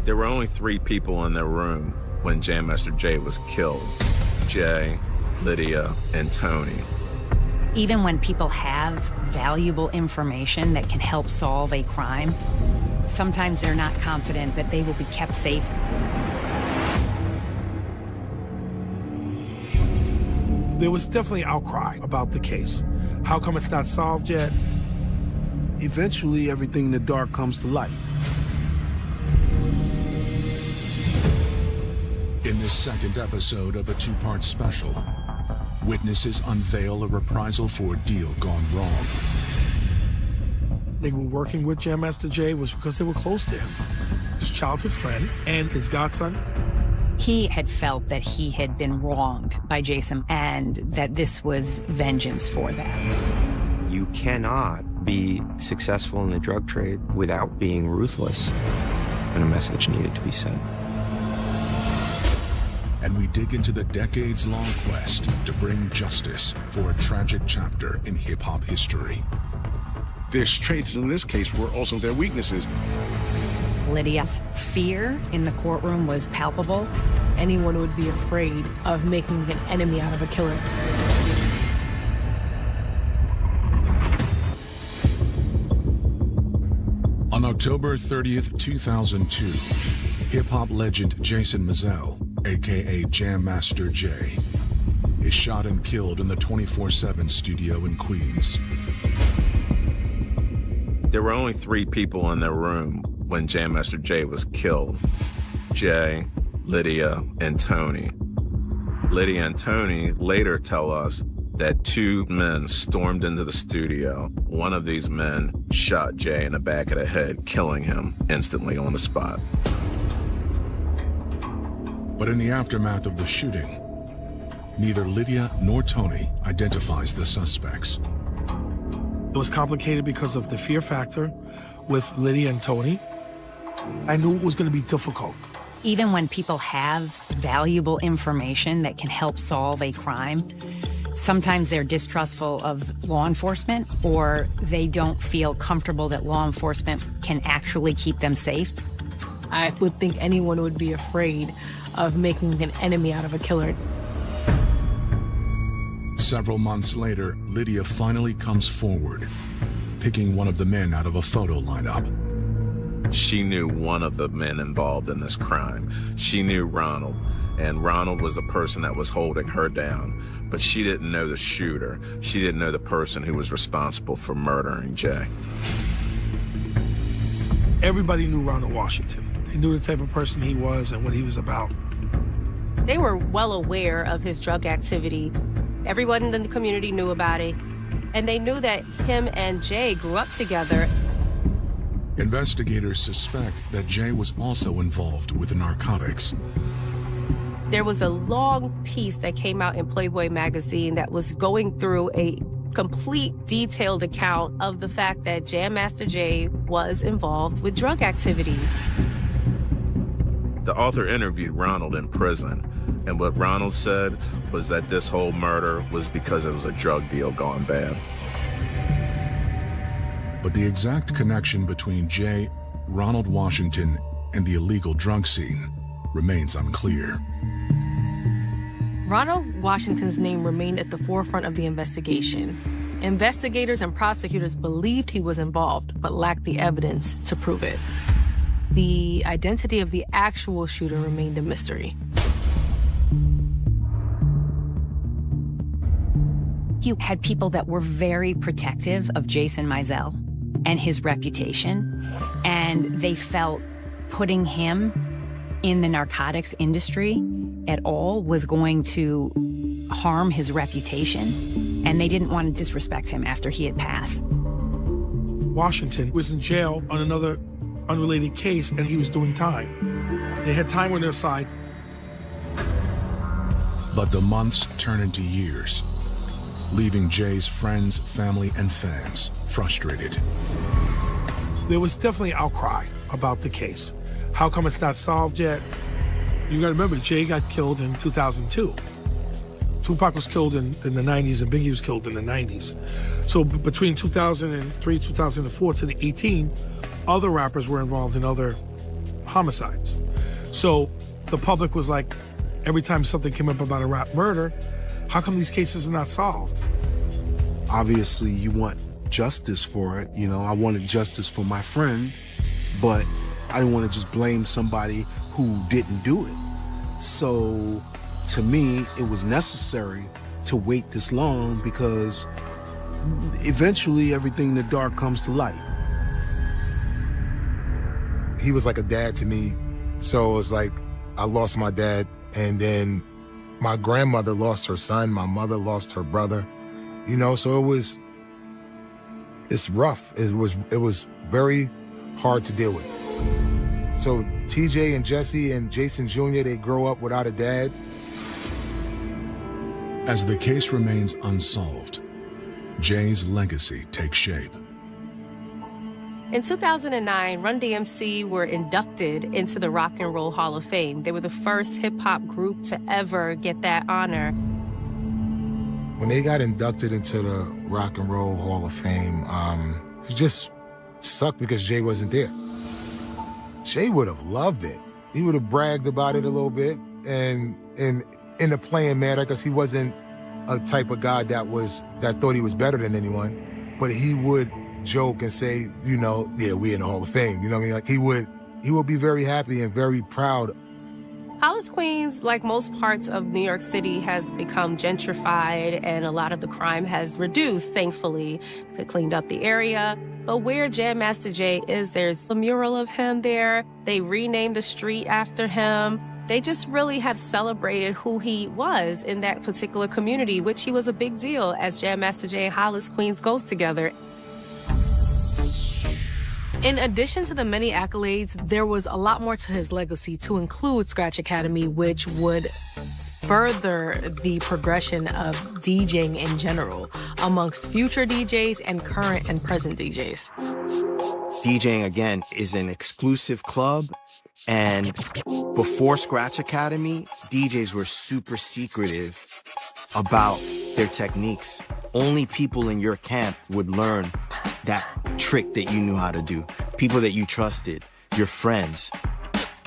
There were only 3 people in their room when Jam Master Jay was killed: Jay, Lydia, and Tony. Even when people have valuable information that can help solve a crime, sometimes they're not confident that they will be kept safe. There was definitely outcry about the case. How come it's not solved yet? Eventually, everything in the dark comes to light. In this second episode of a 2-part special, witnesses unveil a reprisal for a deal gone wrong. They were working with Jam Master Jay was because they were close to him. His childhood friend and his godson. He had felt that he had been wronged by Jason and that this was vengeance for that. You cannot be successful in the drug trade without being ruthless, and a message needed to be sent. And we dig into the decades-long quest to bring justice for a tragic chapter in hip-hop history. Their strengths in this case were also their weaknesses. Lydia's fear in the courtroom was palpable. Anyone would be afraid of making an enemy out of a killer. On October 30th, 2002, hip-hop legend Jason Mizell, a.k.a. Jam Master Jay, is shot and killed in the 24/7 studio in Queens. There were only 3 people in their room when Jam Master Jay was killed: Jay, Lydia, and Tony. Lydia and Tony later tell us that 2 men stormed into the studio. One of these men shot Jay in the back of the head, killing him instantly on the spot. But in the aftermath of the shooting, neither Lydia nor Tony identifies the suspects. It was complicated because of the fear factor with Lydia and Tony. I knew it was going to be difficult. Even when people have valuable information that can help solve a crime, sometimes they're distrustful of law enforcement, or they don't feel comfortable that law enforcement can actually keep them safe. I would think anyone would be afraid of making an enemy out of a killer. Several months later, Lydia finally comes forward, picking one of the men out of a photo lineup. She knew one of the men involved in this crime. She knew Ronald, and Ronald was the person that was holding her down. But she didn't know the shooter. She didn't know the person who was responsible for murdering Jay. Everybody knew Ronald Washington. They knew the type of person he was and what he was about. They were well aware of his drug activity. Everyone in the community knew about it. And they knew that him and Jay grew up together. Investigators suspect that Jay was also involved with narcotics. There was a long piece that came out in Playboy magazine that was going through a complete detailed account of the fact that Jam Master Jay was involved with drug activity. The author interviewed Ronald in prison, and what Ronald said was that this whole murder was because it was a drug deal gone bad. But the exact connection between Jay, Ronald Washington, and the illegal drug scene remains unclear. Ronald Washington's name remained at the forefront of the investigation. Investigators and prosecutors believed he was involved, but lacked the evidence to prove it. The identity of the actual shooter remained a mystery. You had people that were very protective of Jason Mizell and his reputation, and they felt putting him in the narcotics industry at all was going to harm his reputation, and they didn't want to disrespect him after he had passed. Washington was in jail on another unrelated case, and he was doing time. They had time on their side. But the months turn into years, leaving Jay's friends, family, and fans frustrated. There was definitely outcry about the case. How come it's not solved yet? You gotta remember, Jay got killed in 2002. Tupac was killed in the 90s and Biggie was killed in the 90s. So between 2003, 2004 to the 18, other rappers were involved in other homicides. So the public was like, every time something came up about a rap murder, how come these cases are not solved? Obviously, you want justice for it. You know, I wanted justice for my friend, but I didn't want to just blame somebody who didn't do it. So to me, it was necessary to wait this long because eventually everything in the dark comes to light. He was like a dad to me. So it was like I lost my dad, and then my grandmother lost her son, my mother lost her brother. You know, so it's rough. It was very hard to deal with. So TJ and Jesse and Jason Jr., they grow up without a dad. As the case remains unsolved, Jay's legacy takes shape. In 2009, Run DMC were inducted into the Rock and Roll Hall of Fame. They were the first hip-hop group to ever get that honor. When they got inducted into the Rock and Roll Hall of Fame, it just sucked because Jay wasn't there. Jay would have loved it. He would have bragged about it a little bit, and in a playing manner, because he wasn't a type of guy that thought he was better than anyone, but he would joke and say, you know, yeah, we in the Hall of Fame. You know what I mean? Like he would be very happy and very proud. Hollis, Queens, like most parts of New York City, has become gentrified and a lot of the crime has reduced, thankfully. They cleaned up the area. But where Jam Master Jay is, there's a mural of him there. They renamed the street after him. They just really have celebrated who he was in that particular community, which he was a big deal as Jam Master Jay and Hollis, Queens goes together. In addition to the many accolades, there was a lot more to his legacy, to include Scratch Academy, which would further the progression of DJing in general amongst future DJs and current and present DJs. DJing, again, is an exclusive club. And before Scratch Academy, DJs were super secretive about their techniques. Only people in your camp would learn that trick that you knew how to do. People that you trusted, your friends.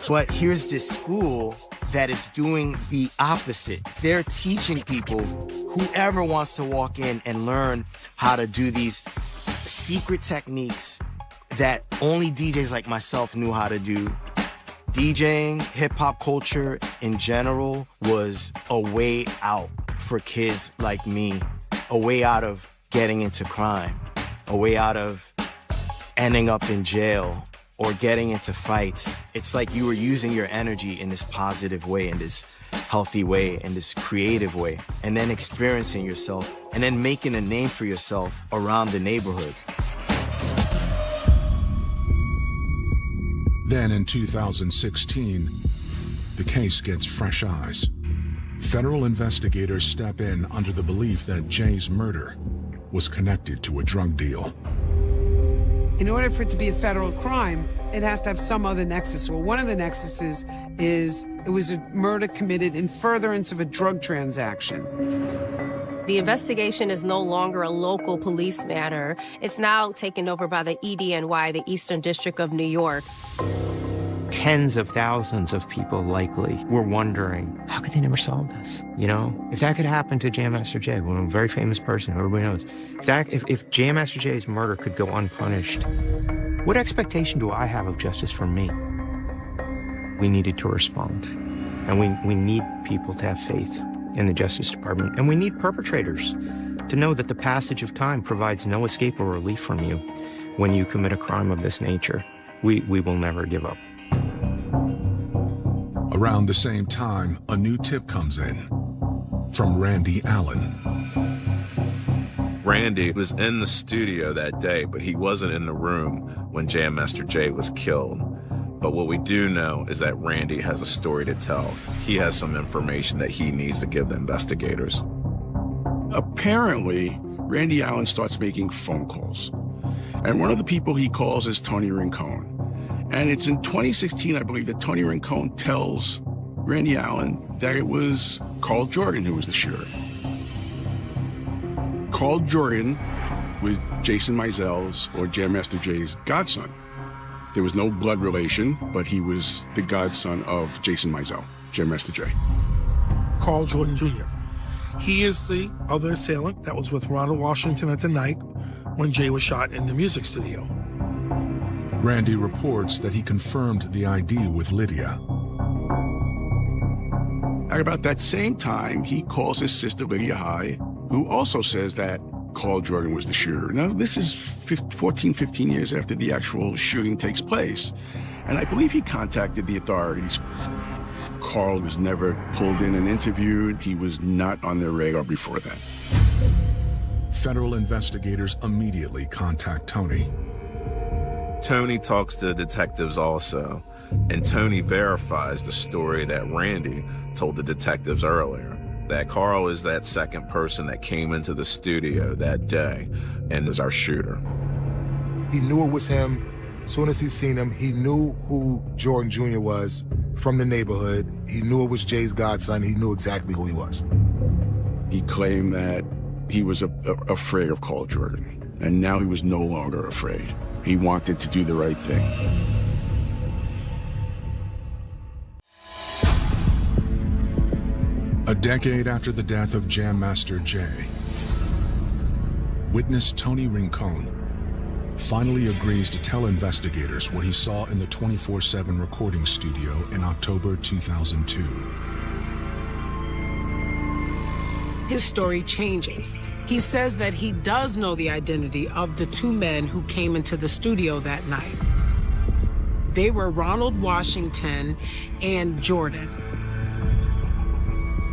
But here's this school that is doing the opposite. They're teaching people, whoever wants to walk in and learn how to do these secret techniques that only DJs like myself knew how to do. DJing, hip-hop culture in general was a way out for kids like me, a way out of getting into crime, a way out of ending up in jail or getting into fights. It's like you were using your energy in this positive way, in this healthy way, in this creative way, and then experiencing yourself and then making a name for yourself around the neighborhood. Then in 2016, the case gets fresh eyes. Federal investigators step in under the belief that Jay's murder was connected to a drug deal. In order for it to be a federal crime, it has to have some other nexus. Well, one of the nexuses is it was a murder committed in furtherance of a drug transaction. The investigation is no longer a local police matter. It's now taken over by the EDNY, the Eastern District of New York. Tens of thousands of people likely were wondering, how could they never solve this? You know, if that could happen to Jam Master Jay, a very famous person who everybody knows, if Jam Master Jay's murder could go unpunished, what expectation do I have of justice from me? We needed to respond. And we need people to have faith in the Justice Department. And we need perpetrators to know that the passage of time provides no escape or relief from you when you commit a crime of this nature. We will never give up. Around the same time, a new tip comes in from Randy Allen. Randy was in the studio that day, but he wasn't in the room when Jam Master Jay was killed. But what we do know is that Randy has a story to tell. He has some information that he needs to give the investigators. Apparently, Randy Allen starts making phone calls. And one of the people he calls is Tony Rincon. And it's in 2016, I believe, that Tony Rincon tells Randy Allen that it was Carl Jordan who was the shooter. Carl Jordan was Jason Mizell's, or Jam Master Jay's, godson. There was no blood relation, but he was the godson of Jason Mizell, Jam Master Jay. Carl Jordan Jr. He is the other assailant that was with Ronald Washington at the night when Jay was shot in the music studio. Randy reports that he confirmed the ID with Lydia. At about that same time, he calls his sister Lydia High, who also says that Carl Jordan was the shooter. Now, this is 14, 15 years after the actual shooting takes place. And I believe he contacted the authorities. Carl was never pulled in and interviewed. He was not on their radar before that. Federal investigators immediately contact Tony. Tony talks to detectives also, and Tony verifies the story that Randy told the detectives earlier, that Carl is that second person that came into the studio that day and is our shooter. He knew it was him. As soon as he seen him, he knew who Jordan Jr. was from the neighborhood. He knew it was Jay's godson. He knew exactly who he was. He claimed that he was afraid of Carl Jordan, and now he was no longer afraid. He wanted to do the right thing. A decade after the death of Jam Master Jay, witness Tony Rincon finally agrees to tell investigators what he saw in the 24/7 recording studio in October 2002. His story changes. He says that he does know the identity of the two men who came into the studio that night. They were Ronald Washington and Jordan.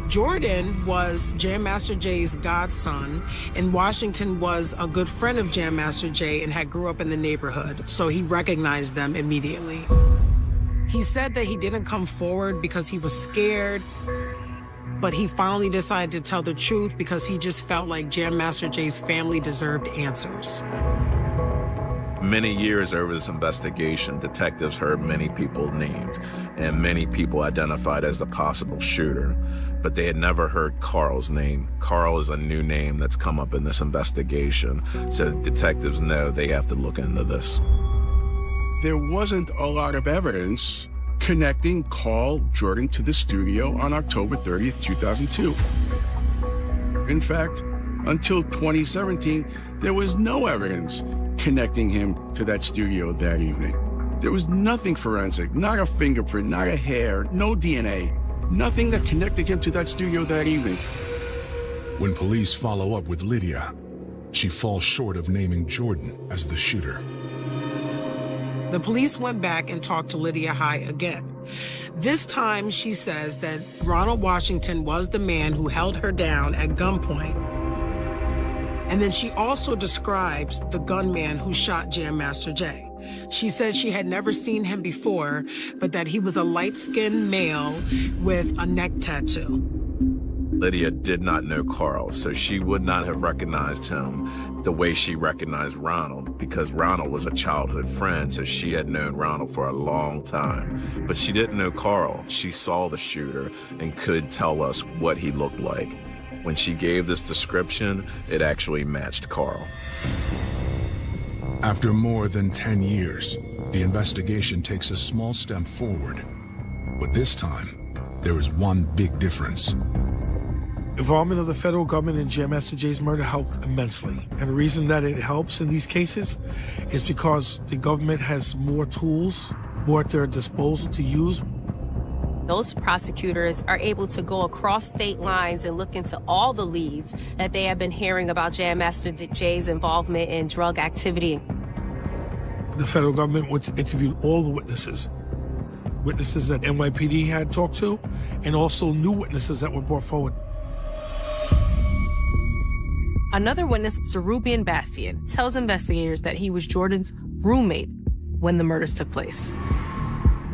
Jordan was Jam Master Jay's godson, and Washington was a good friend of Jam Master Jay and had grew up in the neighborhood, so he recognized them immediately. He said that he didn't come forward because he was scared, but he finally decided to tell the truth because he just felt like Jam Master Jay's family deserved answers. Many years over this investigation, detectives heard many people named and many people identified as the possible shooter, but they had never heard Carl's name. Carl is a new name that's come up in this investigation, so detectives know they have to look into this. There wasn't a lot of evidence connecting Carl Jordan to the studio on October 30th, 2002. In fact, until 2017, there was no evidence connecting him to that studio that evening. There was nothing forensic, not a fingerprint, not a hair, no DNA, nothing that connected him to that studio that evening. When police follow up with Lydia, she falls short of naming Jordan as the shooter. The police went back and talked to Lydia High again. This time, she says that Ronald Washington was the man who held her down at gunpoint. And then she also describes the gunman who shot Jam Master Jay. She says she had never seen him before, but that he was a light-skinned male with a neck tattoo. Lydia did not know Carl, so she would not have recognized him the way she recognized Ronald, because Ronald was a childhood friend, so she had known Ronald for a long time. But she didn't know Carl. She saw the shooter and could tell us what he looked like. When she gave this description, it actually matched Carl. After more than 10 years, the investigation takes a small step forward. But this time, there is one big difference. Involvement of the federal government in Jam Master Jay's murder helped immensely. And the reason that it helps in these cases is because the government has more tools, more at their disposal to use. Those prosecutors are able to go across state lines and look into all the leads that they have been hearing about Jam Master Jay's involvement in drug activity. The federal government interviewed all the witnesses that NYPD had talked to, and also new witnesses that were brought forward. Another witness, Serubian Bastian, tells investigators that he was Jordan's roommate when the murders took place.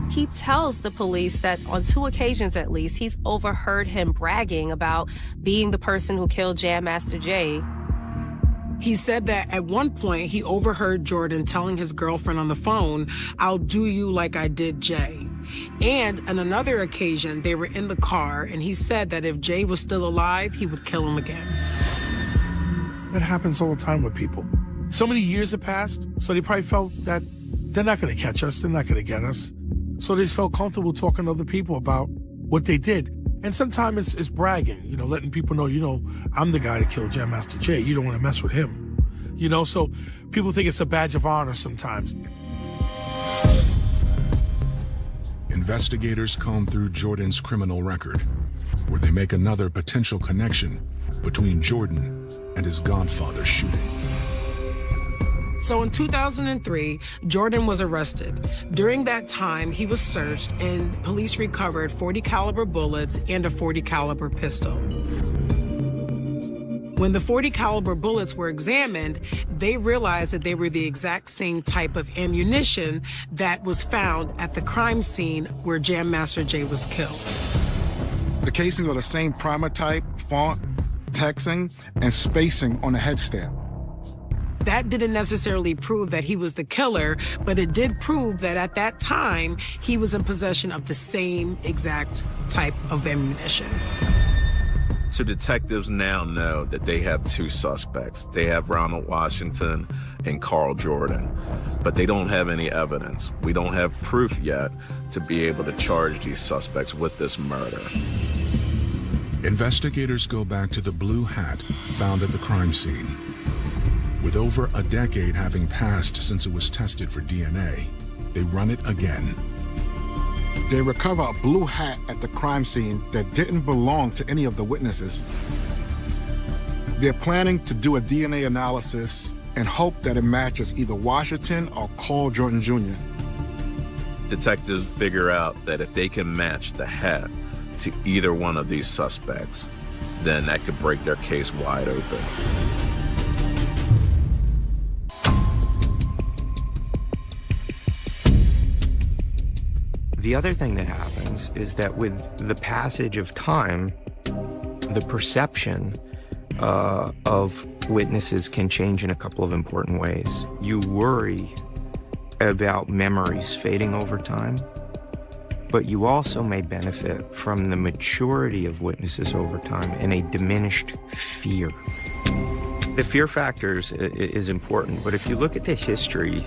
He tells the police that on 2 occasions at least, he's overheard him bragging about being the person who killed Jam Master Jay. He said that at one point he overheard Jordan telling his girlfriend on the phone, "I'll do you like I did Jay." And on another occasion, they were in the car and he said that if Jay was still alive, he would kill him again. That happens all the time with people. So many years have passed, so they probably felt that they're not going to catch us. They're not going to get us. So they just felt comfortable talking to other people about what they did. And sometimes it's bragging, letting people know, I'm the guy that killed Jam Master Jay. You don't want to mess with him. So people think it's a badge of honor sometimes. Investigators comb through Jordan's criminal record, where they make another potential connection between Jordan and his Godfather shooting. So in 2003, Jordan was arrested. During that time, he was searched and police recovered .40 caliber bullets and a .40 caliber pistol. When the .40 caliber bullets were examined, they realized that they were the exact same type of ammunition that was found at the crime scene where Jam Master Jay was killed. The casings are the same primer type, font, texting, and spacing on the head stamp. That didn't necessarily prove that he was the killer, but it did prove that at that time, he was in possession of the same exact type of ammunition. So detectives now know that they have two suspects. They have Ronald Washington and Carl Jordan, but they don't have any evidence. We don't have proof yet to be able to charge these suspects with this murder. Investigators go back to the blue hat found at the crime scene. With over a decade having passed since it was tested for DNA, they run it again. They recover a blue hat at the crime scene that didn't belong to any of the witnesses. They're planning to do a DNA analysis and hope that it matches either Washington or Carl Jordan Jr. Detectives figure out that if they can match the hat to either one of these suspects, then that could break their case wide open. The other thing that happens is that with the passage of time, the perception of witnesses can change in a couple of important ways. You worry about memories fading over time, but you also may benefit from the maturity of witnesses over time and a diminished fear. The fear factor is important, but if you look at the history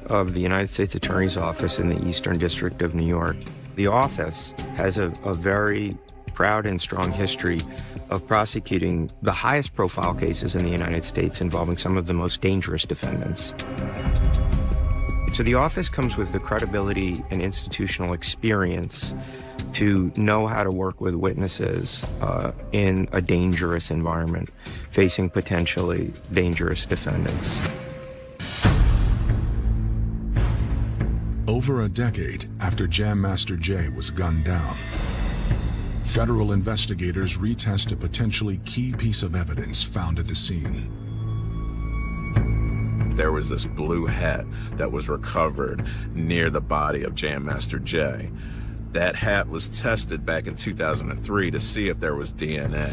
of the United States Attorney's Office in the Eastern District of New York, the office has a very proud and strong history of prosecuting the highest profile cases in the United States involving some of the most dangerous defendants. So the office comes with the credibility and institutional experience to know how to work with witnesses in a dangerous environment, facing potentially dangerous defendants. Over a decade after Jam Master Jay was gunned down, federal investigators retest a potentially key piece of evidence found at the scene. There was this blue hat that was recovered near the body of Jam Master Jay. That hat was tested back in 2003 to see if there was DNA.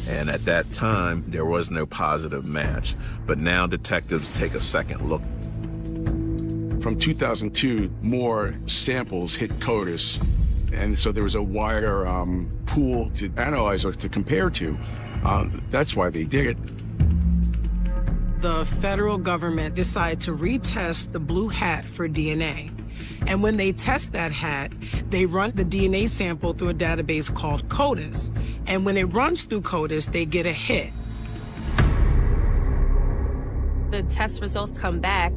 And at that time, there was no positive match. But now detectives take a second look. From 2002, more samples hit CODIS, and so there was a wider pool to analyze or to compare to. That's why they did it. The federal government decided to retest the blue hat for DNA. And when they test that hat, they run the DNA sample through a database called CODIS. And when it runs through CODIS, they get a hit. The test results come back.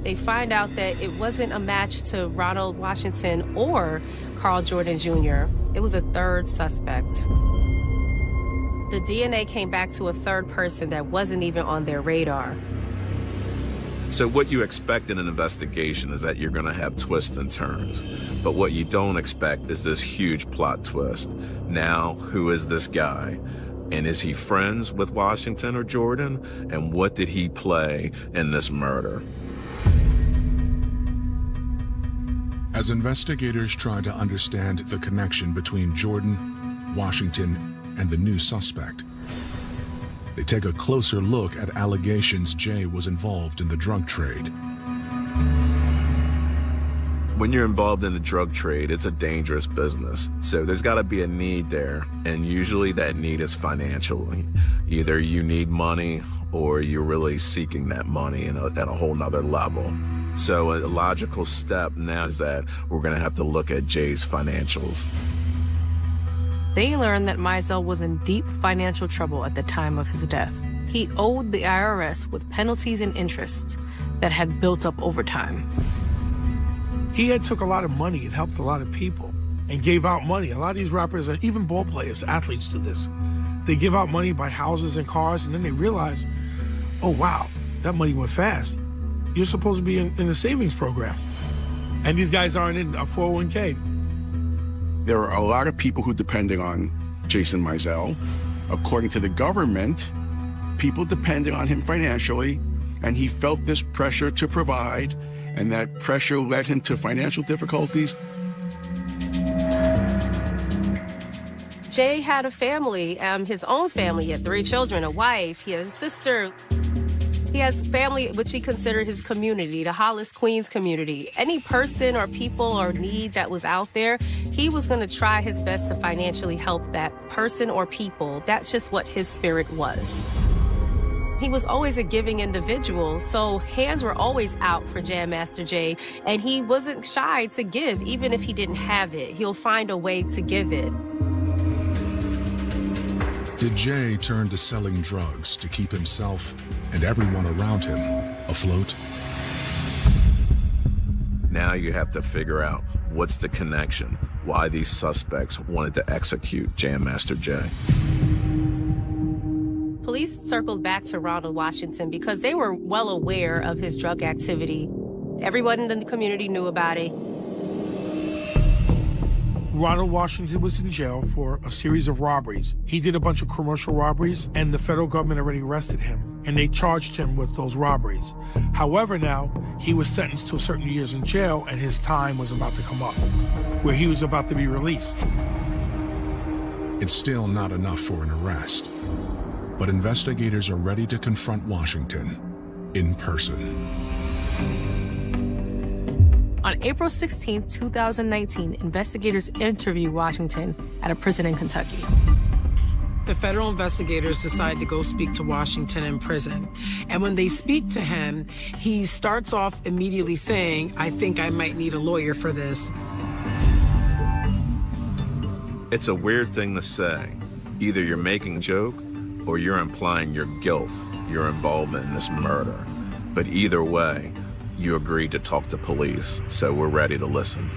They find out that it wasn't a match to Ronald Washington or Carl Jordan Jr. It was a third suspect. The DNA came back to a third person that wasn't even on their radar. So what you expect in an investigation is that you're going to have twists and turns. But what you don't expect is this huge plot twist. Now, who is this guy? And is he friends with Washington or Jordan? And what did he play in this murder? As investigators try to understand the connection between Jordan, Washington, and the new suspect, they take a closer look at allegations Jay was involved in the drug trade. When you're involved in the drug trade, it's a dangerous business. So there's got to be a need there. And usually that need is financially. Either you need money or you're really seeking that money at a whole nother level. So a logical step now is that we're going to have to look at Jay's financials. They learned that Mizell was in deep financial trouble at the time of his death. He owed the IRS with penalties and interests that had built up over time. He had took a lot of money and helped a lot of people and gave out money. A lot of these rappers, and even ball players, athletes do this. They give out money, buy houses and cars, and then they realize, oh, wow, that money went fast. You're supposed to be in a savings program. And these guys aren't in a 401k. There are a lot of people who depended on Jason Mizell. According to the government, people depended on him financially, and he felt this pressure to provide, and that pressure led him to financial difficulties. Jay had a family, his own family. He had 3 children, a wife, he had a sister. He has family, which he considered his community, the Hollis Queens community. Any person or people or need that was out there, he was going to try his best to financially help that person or people. That's just what his spirit was. He was always a giving individual, so hands were always out for Jam Master Jay, and he wasn't shy to give, even if he didn't have it. He'll find a way to give it. Did Jay turn to selling drugs to keep himself and everyone around him afloat? Now you have to figure out what's the connection, why these suspects wanted to execute Jam Master Jay. Police circled back to Ronald Washington because they were well aware of his drug activity. Everyone in the community knew about it. Ronald Washington was in jail for a series of robberies. He did a bunch of commercial robberies, and the federal government already arrested him, and they charged him with those robberies. However, now, he was sentenced to certain years in jail, and his time was about to come up, where he was about to be released. It's still not enough for an arrest, but investigators are ready to confront Washington in person. On April 16, 2019, investigators interview Washington at a prison in Kentucky. The federal investigators decide to go speak to Washington in prison. And when they speak to him, he starts off immediately saying, I think I might need a lawyer for this. It's a weird thing to say. Either you're making a joke or you're implying your guilt, your involvement in this murder. But either way, you agreed to talk to police, so we're ready to listen.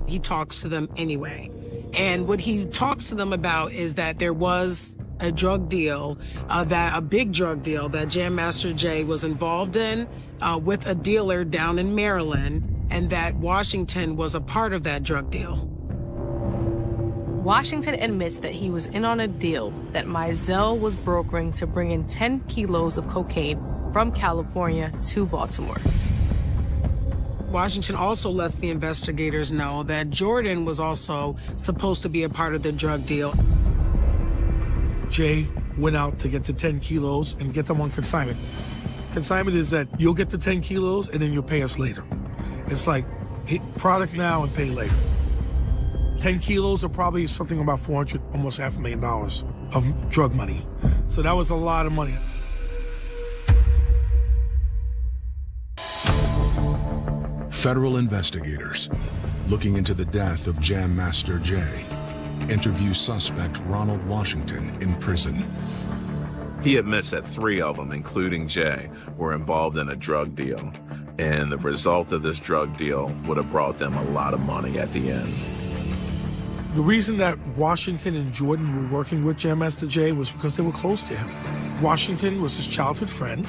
He talks to them anyway. And what he talks to them about is that there was a drug deal, a big drug deal that Jam Master Jay was involved in with a dealer down in Maryland, and that Washington was a part of that drug deal. Washington admits that he was in on a deal that Mizell was brokering to bring in 10 kilos of cocaine from California to Baltimore. Washington also lets the investigators know that Jordan was also supposed to be a part of the drug deal. Jay went out to get the 10 kilos and get them on consignment. Consignment is that you'll get the 10 kilos and then you'll pay us later. It's like product now and pay later. 10 kilos are probably something about $400, almost $500,000 of drug money. So that was a lot of money. Federal investigators looking into the death of Jam Master Jay interview suspect Ronald Washington in prison. He admits that 3 of them, including Jay, were involved in a drug deal. And the result of this drug deal would have brought them a lot of money at the end. The reason that Washington and Jordan were working with Jam Master Jay was because they were close to him. Washington was his childhood friend,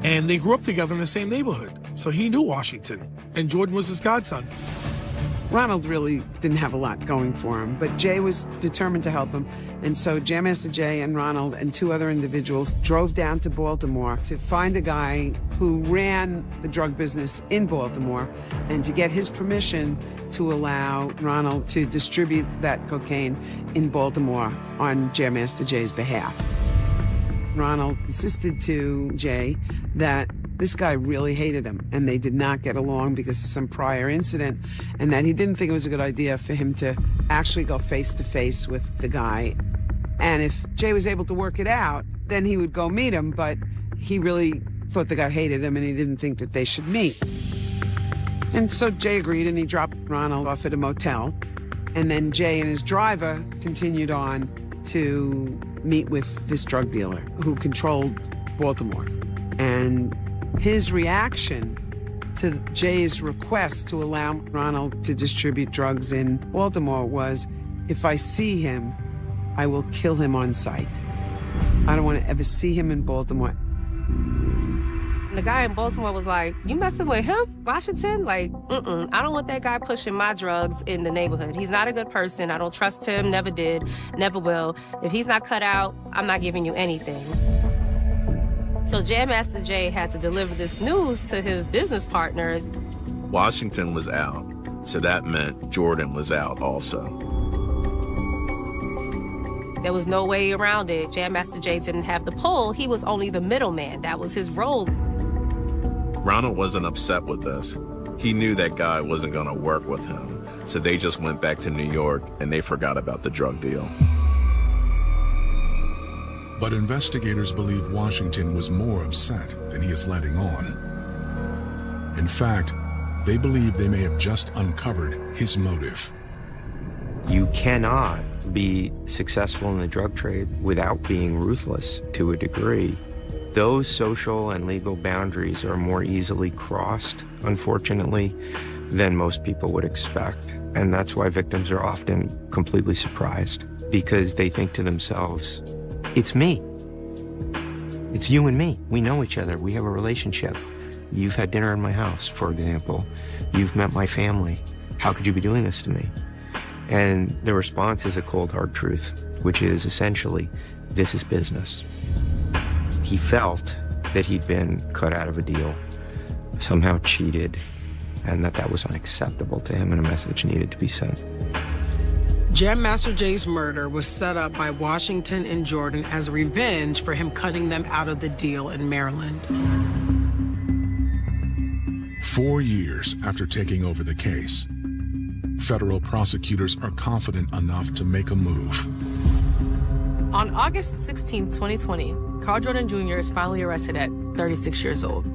and they grew up together in the same neighborhood. So he knew Washington, and Jordan was his godson. Ronald really didn't have a lot going for him, but Jay was determined to help him. And so Jam Master Jay and Ronald and 2 other individuals drove down to Baltimore to find a guy who ran the drug business in Baltimore and to get his permission to allow Ronald to distribute that cocaine in Baltimore on Jam Master Jay's behalf. Ronald insisted to Jay that this guy really hated him, and they did not get along because of some prior incident, and that he didn't think it was a good idea for him to actually go face-to-face with the guy. And if Jay was able to work it out, then he would go meet him, but he really thought the guy hated him and he didn't think that they should meet. And so Jay agreed and he dropped Ronald off at a motel. And then Jay and his driver continued on to meet with this drug dealer who controlled Baltimore. And his reaction to Jay's request to allow Ronald to distribute drugs in Baltimore was, if I see him, I will kill him on sight. I don't want to ever see him in Baltimore. The guy in Baltimore was like, you messing with him, Washington? Like, I don't want that guy pushing my drugs in the neighborhood. He's not a good person. I don't trust him, never did, never will. If he's not cut out, I'm not giving you anything. So Jam Master Jay had to deliver this news to his business partners. Washington was out, so that meant Jordan was out also. There was no way around it. Jam Master Jay didn't have the pull. He was only the middleman. That was his role. Ronald wasn't upset with this. He knew that guy wasn't going to work with him, so they just went back to New York and they forgot about the drug deal. But investigators believe Washington was more upset than he is letting on. In fact, they believe they may have just uncovered his motive. You cannot be successful in the drug trade without being ruthless to a degree. Those social and legal boundaries are more easily crossed, unfortunately, than most people would expect. And that's why victims are often completely surprised, because they think to themselves, it's me. It's you and me. We know each other. We have a relationship. You've had dinner in my house, for example. You've met my family. How could you be doing this to me? And the response is a cold, hard truth, which is essentially, this is business. He felt that he'd been cut out of a deal, somehow cheated, and that was unacceptable to him and a message needed to be sent. Jam Master Jay's murder was set up by Washington and Jordan as revenge for him cutting them out of the deal in Maryland. 4 years after taking over the case, federal prosecutors are confident enough to make a move. On August 16, 2020, Carl Jordan Jr. is finally arrested at 36 years old.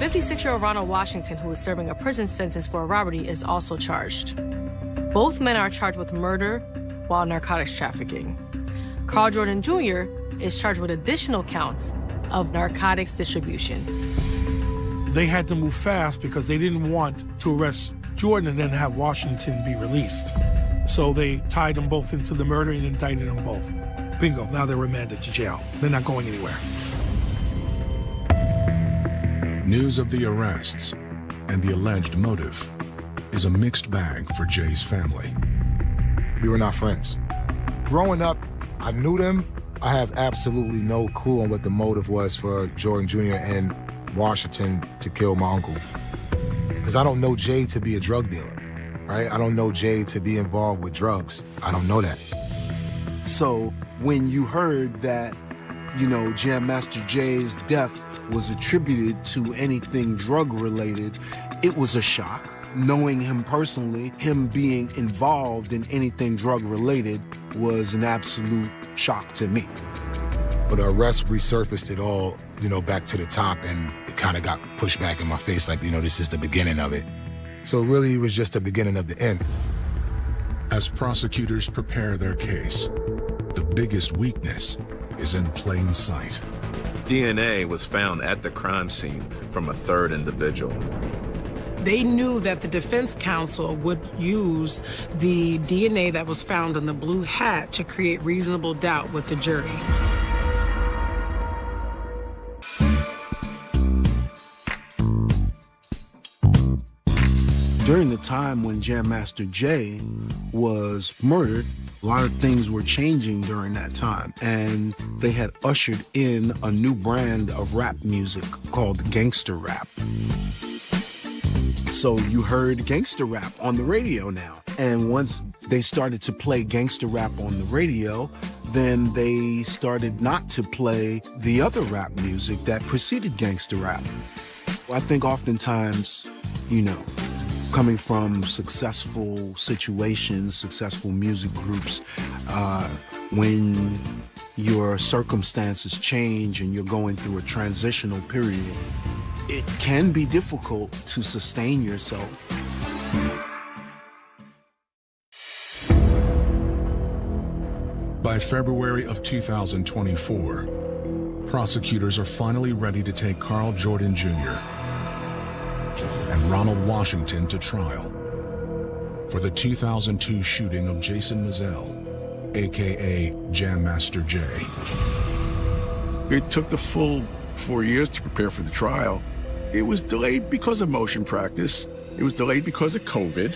56-year-old Ronald Washington, who is serving a prison sentence for a robbery, is also charged. Both men are charged with murder while narcotics trafficking. Carl Jordan Jr. is charged with additional counts of narcotics distribution. They had to move fast because they didn't want to arrest Jordan and then have Washington be released. So they tied them both into the murder and indicted them both. Bingo, now they're remanded to jail. They're not going anywhere. News of the arrests and the alleged motive is a mixed bag for Jay's family. We were not friends. Growing up, I knew them. I have absolutely no clue on what the motive was for Jordan Jr. and Washington to kill my uncle. Because I don't know Jay to be a drug dealer, right? I don't know Jay to be involved with drugs. I don't know that. So when you heard that, Jam Master Jay's death was attributed to anything drug-related, it was a shock. Knowing him personally, him being involved in anything drug-related was an absolute shock to me. But the arrest resurfaced it all, back to the top, and it kind of got pushed back in my face like, this is the beginning of it. So really, it was just the beginning of the end. As prosecutors prepare their case, the biggest weakness is in plain sight. DNA was found at the crime scene from a third individual. They knew that the defense counsel would use the DNA that was found in the blue hat to create reasonable doubt with the jury. During the time when Jam Master Jay was murdered, a lot of things were changing during that time, and they had ushered in a new brand of rap music called gangster rap. So you heard gangster rap on the radio now. And once they started to play gangster rap on the radio, then they started not to play the other rap music that preceded gangster rap. I think oftentimes, coming from successful situations, successful music groups, when your circumstances change and you're going through a transitional period, it can be difficult to sustain yourself. By February of 2024, prosecutors are finally ready to take Carl Jordan Jr. and Ronald Washington to trial for the 2002 shooting of Jason Mizell, aka Jam Master Jay. It took the full 4 years to prepare for the trial. It was delayed because of motion practice. It was delayed because of COVID.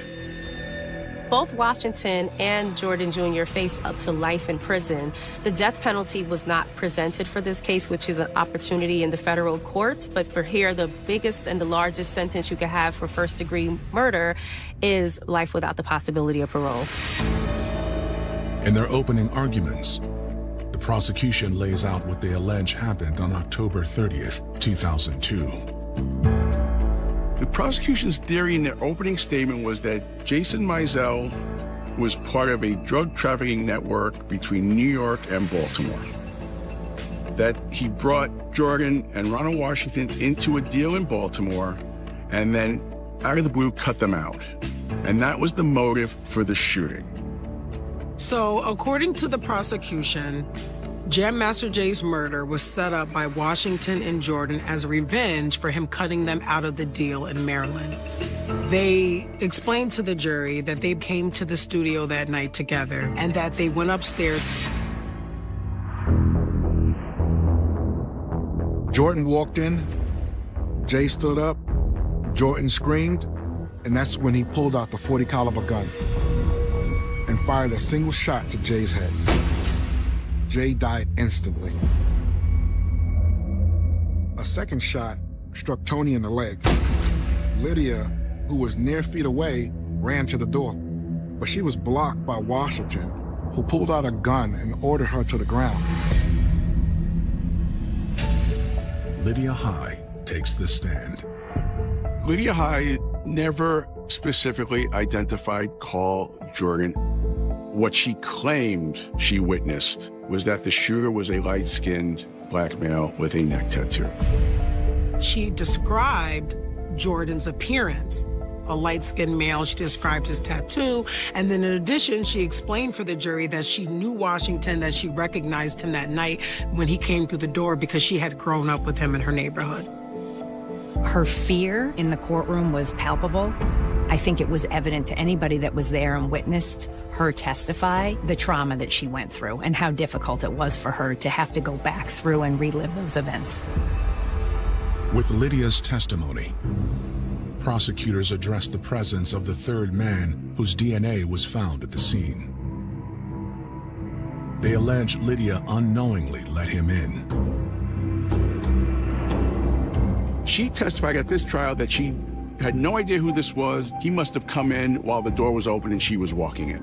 Both Washington and Jordan Jr. face up to life in prison. The death penalty was not presented for this case, which is an opportunity in the federal courts. But for here, the biggest and the largest sentence you could have for first-degree murder is life without the possibility of parole. In their opening arguments, the prosecution lays out what they allege happened on October 30th, 2002. The prosecution's theory in their opening statement was that Jason Mizell was part of a drug trafficking network between New York and Baltimore. That he brought Jordan and Ronald Washington into a deal in Baltimore and then out of the blue cut them out. And that was the motive for the shooting. So, according to the prosecution, Jam Master Jay's murder was set up by Washington and Jordan as revenge for him cutting them out of the deal in Maryland. They explained to the jury that they came to the studio that night together and that they went upstairs. Jordan walked in, Jay stood up, Jordan screamed, and that's when he pulled out the .40 caliber gun and fired a single shot to Jay's head. Jay died instantly. A second shot struck Tony in the leg. Lydia, who was near feet away, ran to the door, but she was blocked by Washington, who pulled out a gun and ordered her to the ground. Lydia High takes the stand. Lydia High never specifically identified Carl Jordan. What she claimed she witnessed was that the shooter was a light-skinned black male with a neck tattoo. She described Jordan's appearance. A light-skinned male, she described his tattoo, and then in addition, she explained for the jury that she knew Washington, that she recognized him that night when he came through the door because she had grown up with him in her neighborhood. Her fear in the courtroom was palpable. I think it was evident to anybody that was there and witnessed her testify the trauma that she went through and how difficult it was for her to have to go back through and relive those events. With Lydia's testimony, prosecutors addressed the presence of the third man whose DNA was found at the scene. They allege Lydia unknowingly let him in. She testified at this trial that she had no idea who this was. He must have come in while the door was open and she was walking in.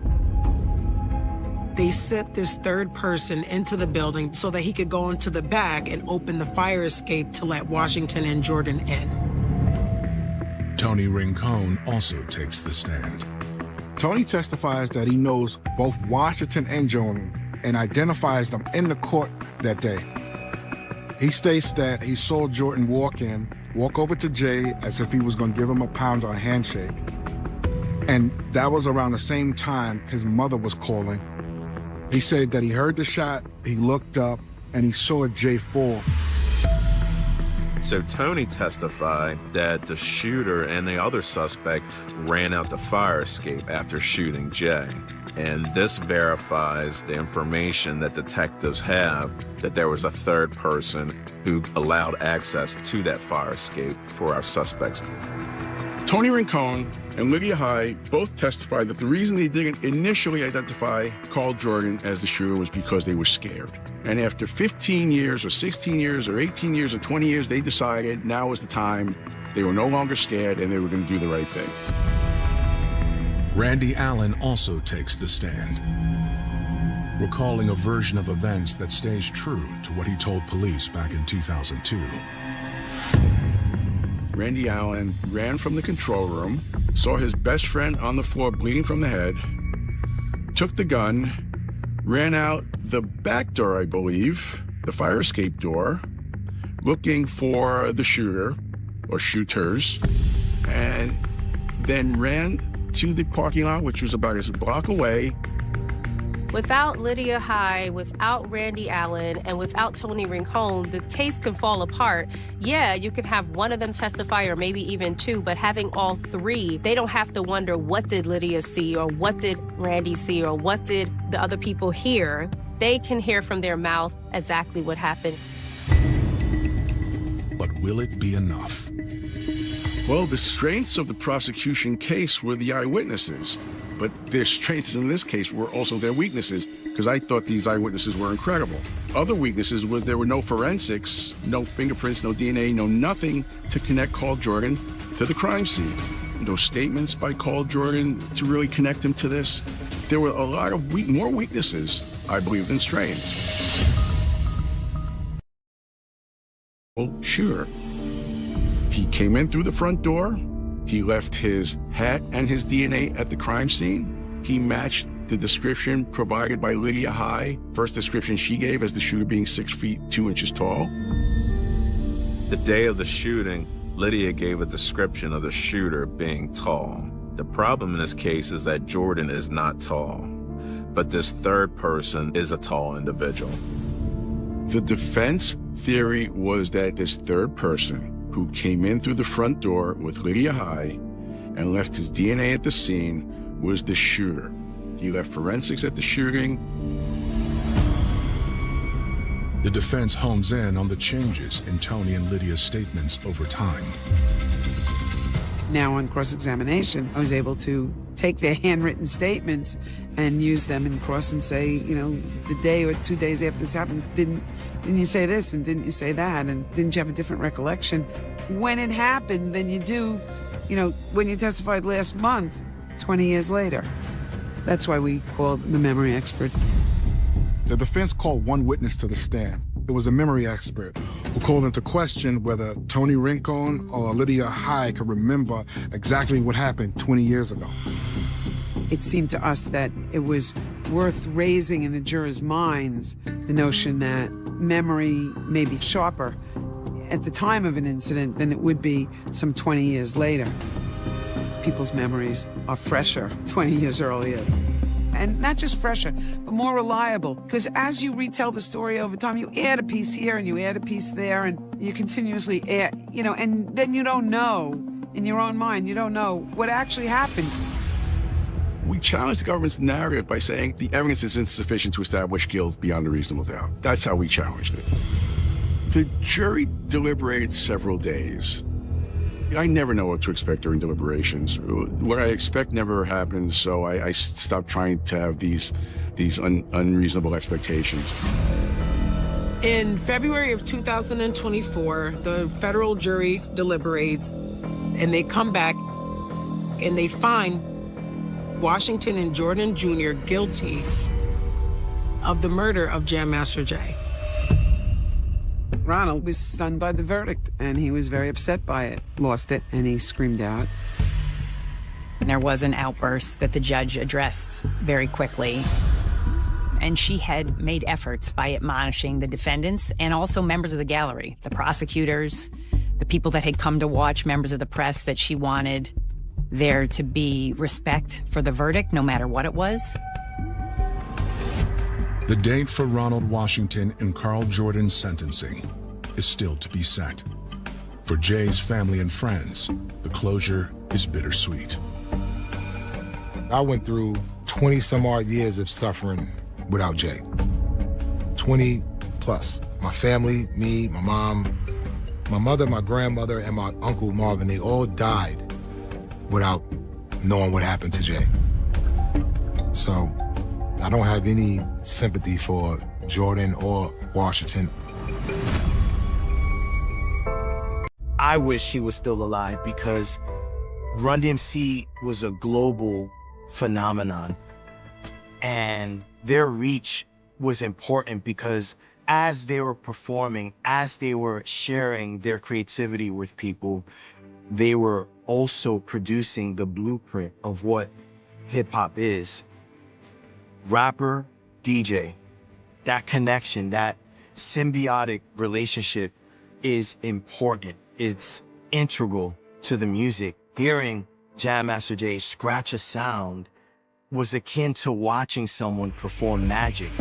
They sent this third person into the building so that he could go into the back and open the fire escape to let Washington and Jordan in. Tony Rincon also takes the stand. Tony testifies that he knows both Washington and Jordan and identifies them in the court that day. He states that he saw Jordan walk over to Jay as if he was going to give him a pound or a handshake. And that was around the same time his mother was calling. He said that he heard the shot, he looked up, and he saw Jay fall. So Tony testified that the shooter and the other suspect ran out the fire escape after shooting Jay. And this verifies the information that detectives have that there was a third person who allowed access to that fire escape for our suspects. Tony Rincon and Lydia High both testified that the reason they didn't initially identify Carl Jordan as the shooter was because they were scared. And after 15 years or 16 years or 18 years or 20 years, they decided now was the time. They were no longer scared and they were going to do the right thing. Randy Allen also takes the stand, recalling a version of events that stays true to what he told police back in 2002. Randy Allen ran from the control room, saw his best friend on the floor bleeding from the head, took the gun, ran out the back door, I believe, the fire escape door, looking for the shooter or shooters, and then ran to the parking lot, which was about a block away. Without Lydia High, without Randy Allen, and without Tony Rincon, the case can fall apart. Yeah, you can have one of them testify or maybe even two, but having all three, they don't have to wonder what did Lydia see or what did Randy see or what did the other people hear. They can hear from their mouth exactly what happened. But will it be enough? Well, the strengths of the prosecution case were the eyewitnesses, but their strengths in this case were also their weaknesses, because I thought these eyewitnesses were incredible. Other weaknesses was there were no forensics, no fingerprints, no DNA, no nothing to connect Carl Jordan to the crime scene. No statements by Carl Jordan to really connect him to this. There were a lot of more weaknesses, I believe, than strengths. Well, sure. He came in through the front door. He left his hat and his DNA at the crime scene. He matched the description provided by Lydia High, first description she gave as the shooter being 6 feet 2 inches tall. The day of the shooting, Lydia gave a description of the shooter being tall. The problem in this case is that Jordan is not tall, but this third person is a tall individual. The defense theory was that this third person who came in through the front door with Lydia High and left his DNA at the scene was the shooter. He left forensics at the shooting. The defense hones in on the changes in Tony and Lydia's statements over time. Now on cross-examination, I was able to take their handwritten statements and use them in cross and say, you know, the day or 2 days after this happened, didn't you say this and didn't you say that and didn't you have a different recollection? When it happened than you do, you know, when you testified last month, 20 years later. That's why we called the memory expert. The defense called one witness to the stand. It was a memory expert who called into question whether Tony Rincon or Lydia High could remember exactly what happened 20 years ago. It seemed to us that it was worth raising in the jurors' minds the notion that memory may be sharper at the time of an incident than it would be some 20 years later. People's memories are fresher 20 years earlier. And not just fresher, but more reliable. Because as you retell the story over time, you add a piece here and you add a piece there, and you continuously add, you know, and then you don't know, in your own mind, you don't know what actually happened. We challenged the government's narrative by saying the evidence is insufficient to establish guilt beyond a reasonable doubt. That's how we challenged it. The jury deliberated several days. I never know what to expect during deliberations. What I expect never happens, so I stopped trying to have these unreasonable expectations. In February of 2024, the federal jury deliberates, and they come back and they find Washington and Jordan Jr. guilty of the murder of Jam Master Jay. Ronald was stunned by the verdict, and he was very upset by it. Lost it, and he screamed out. There was an outburst that the judge addressed very quickly. And she had made efforts by admonishing the defendants and also members of the gallery, the prosecutors, the people that had come to watch, members of the press, that she wanted there to be respect for the verdict, no matter what it was. The date for Ronald Washington and Carl Jordan's sentencing is still to be set. For Jay's family and friends, the closure is bittersweet. I went through 20 some odd years of suffering without Jay. 20 plus. My family, me, my mom, my mother, my grandmother, and my uncle Marvin, they all died without knowing what happened to Jay. So I don't have any sympathy for Jordan or Washington. I wish he was still alive because Run DMC was a global phenomenon, and their reach was important because as they were performing, as they were sharing their creativity with people, they were also producing the blueprint of what hip-hop is. Rapper, DJ. That connection, that symbiotic relationship is important. It's integral to the music. Hearing Jam Master Jay scratch a sound was akin to watching someone perform magic.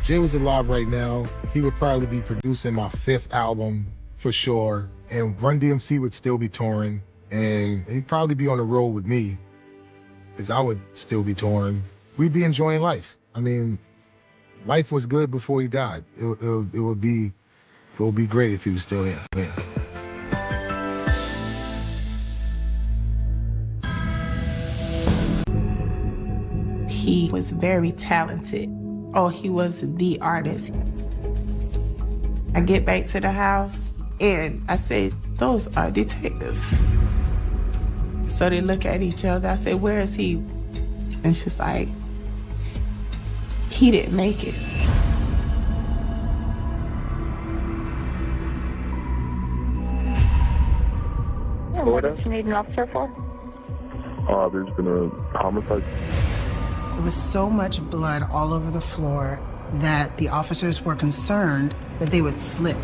Jay was alive right now, he would probably be producing my 5th album for sure. And Run DMC would still be touring. And he'd probably be on the road with me, because I would still be touring. We'd be enjoying life. I mean, life was good before he died. It would be great if he was still here. Yeah. He was very talented. Oh, he was the artist. I get back to the house and I say, those are detectives. So they look at each other. I say, where is he? And she's like, he didn't make it. What did you need an officer for? There's been a homicide. There was so much blood all over the floor that the officers were concerned that they would slip.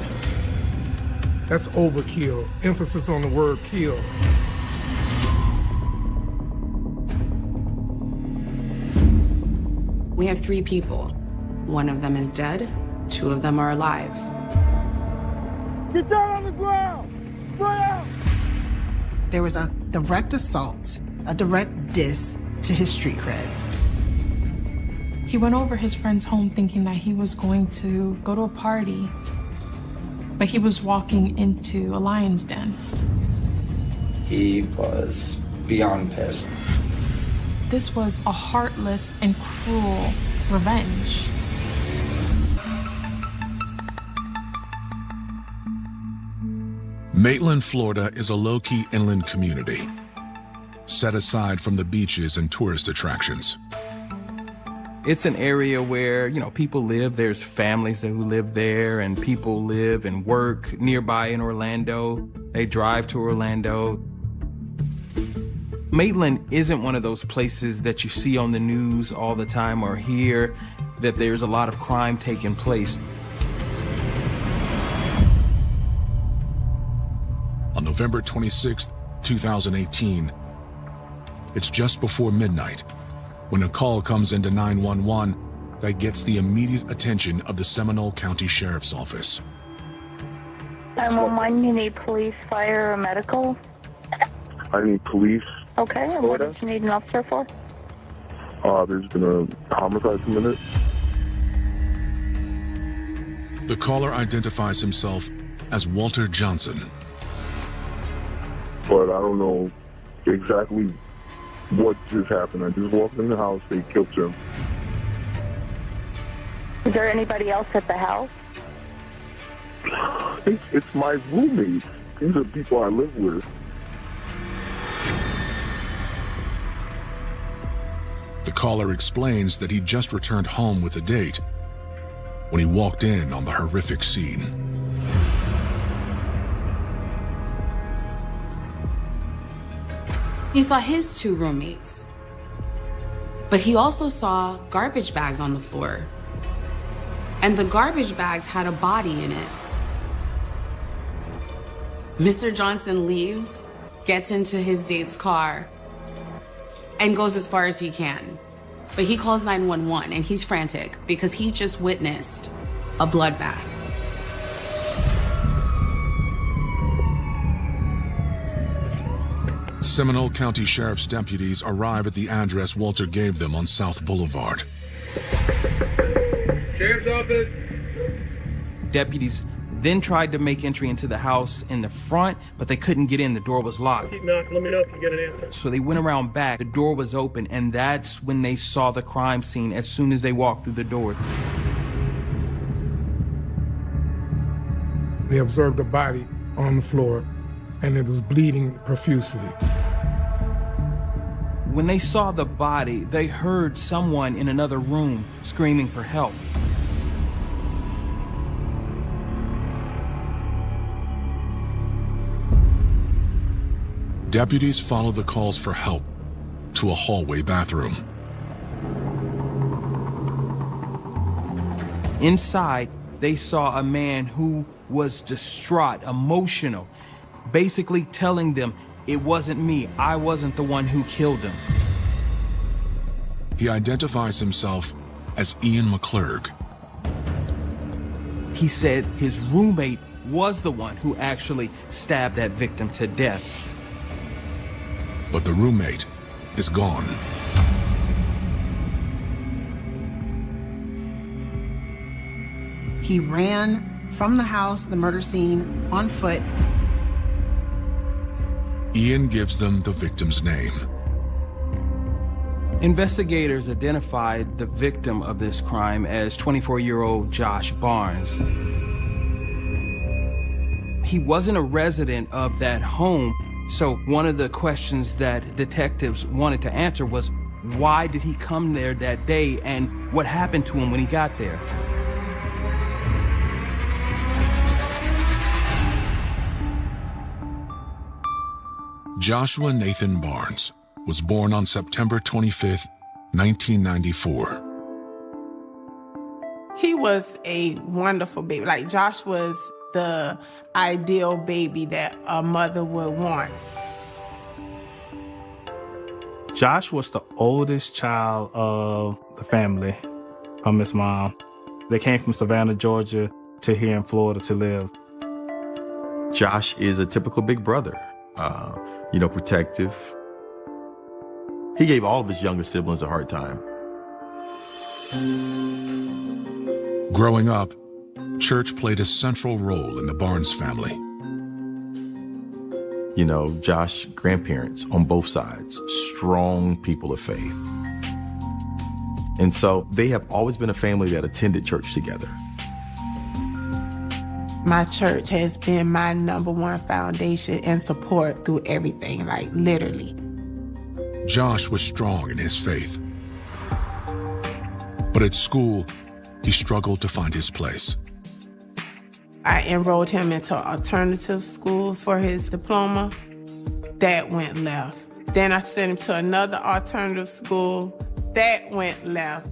That's overkill. Emphasis on the word kill. We have 3 people. One of them is dead, 2 of them are alive. Get down on the ground! Spread out! There was a direct assault, a direct diss to his street cred. He went over his friend's home thinking that he was going to go to a party, but he was walking into a lion's den. He was beyond pissed. This was a heartless and cruel revenge. Maitland, Florida is a low-key inland community, set aside from the beaches and tourist attractions. It's an area where, people live. There's families who live there, and people live and work nearby in Orlando. They drive to Orlando. Maitland isn't one of those places that you see on the news all the time or hear that there's a lot of crime taking place. On November 26, 2018, it's just before midnight when a call comes into 911 that gets the immediate attention of the Seminole County Sheriff's Office. 911, you need police, fire, or medical? I need police. Okay, and what did you need an officer for? There's been a homicide committed. The caller identifies himself as Walter Johnson. But I don't know exactly what just happened. I just walked in the house, they killed him. Is there anybody else at the house? It's my roommates. These are people I live with. The caller explains that he just returned home with a date when he walked in on the horrific scene. He saw his 2 roommates, but he also saw garbage bags on the floor. And the garbage bags had a body in it. Mr. Johnson leaves, gets into his date's car, and goes as far as he can. But he calls 911 and he's frantic because he just witnessed a bloodbath. Seminole County Sheriff's deputies arrive at the address Walter gave them on South Boulevard. Sheriff's office. Deputies then tried to make entry into the house in the front, but they couldn't get in. The door was locked. Keep knocking. Let me know if you get an answer. So they went around back. The door was open, and that's when they saw the crime scene as soon as they walked through the door. They observed a body on the floor, and it was bleeding profusely. When they saw the body, they heard someone in another room screaming for help. Deputies followed the calls for help to a hallway bathroom. Inside, they saw a man who was distraught, emotional, basically telling them, "It wasn't me. I wasn't the one who killed him." He identifies himself as Ian McClurg. He said his roommate was the one who actually stabbed that victim to death. But the roommate is gone. He ran from the house, the murder scene, on foot. Ian gives them the victim's name. Investigators identified the victim of this crime as 24-year-old Josh Barnes. He wasn't a resident of that home, so one of the questions that detectives wanted to answer was, why did he come there that day and what happened to him when he got there? Joshua Nathan Barnes was born on September 25th, 1994. He was a wonderful baby. Like, Josh was the ideal baby that a mother would want. Josh was the oldest child of the family from his mom. They came from Savannah, Georgia to here in Florida to live. Josh is a typical big brother, protective. He gave all of his younger siblings a hard time. Growing up, church played a central role in the Barnes family. Josh's grandparents on both sides, strong people of faith. And so they have always been a family that attended church together. My church has been my #1 foundation and support through everything, like literally. Josh was strong in his faith. But at school, he struggled to find his place. I enrolled him into alternative schools for his diploma. That went left. Then I sent him to another alternative school. That went left.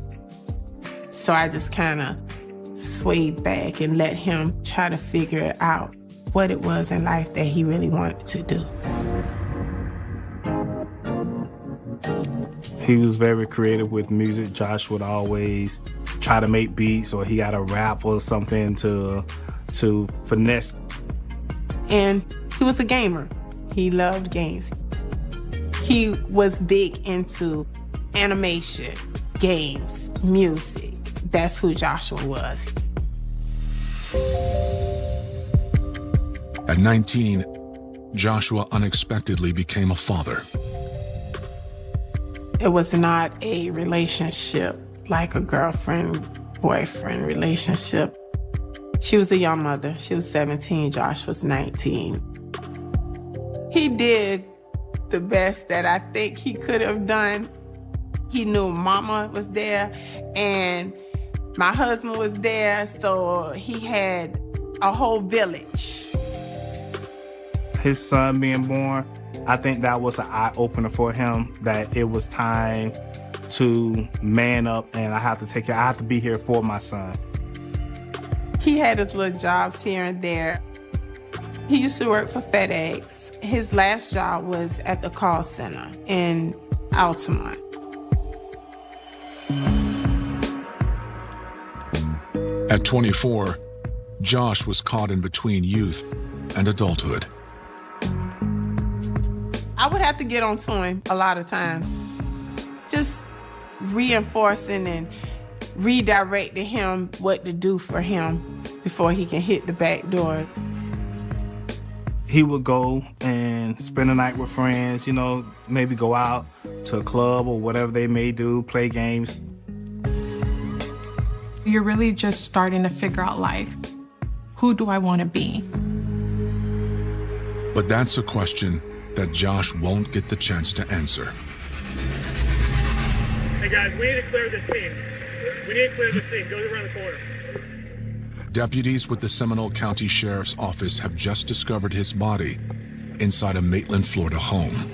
So I just kind of swayed back and let him try to figure out what it was in life that he really wanted to do. He was very creative with music. Josh would always try to make beats, or he got a rap or something to finesse. And he was a gamer. He loved games. He was big into animation, games, music. That's who Joshua was. At 19, Joshua unexpectedly became a father. It was not a relationship like a girlfriend-boyfriend relationship. She was a young mother. She was 17, Josh was 19. He did the best that I think he could have done. He knew mama was there and my husband was there, so he had a whole village. His son being born, I think that was an eye-opener for him, that it was time to man up and I have to be here for my son. He had his little jobs here and there. He used to work for FedEx. His last job was at the call center in Altamont. At 24, Josh was caught in between youth and adulthood. I would have to get on to him a lot of times, just reinforcing and redirecting him what to do for him before he can hit the back door. He would go and spend the night with friends, maybe go out to a club or whatever they may do, play games. You're really just starting to figure out life. Who do I want to be? But that's a question that Josh won't get the chance to answer. Hey guys, we need to clear this scene. Go around the corner. Deputies with the Seminole County Sheriff's Office have just discovered his body inside a Maitland, Florida home.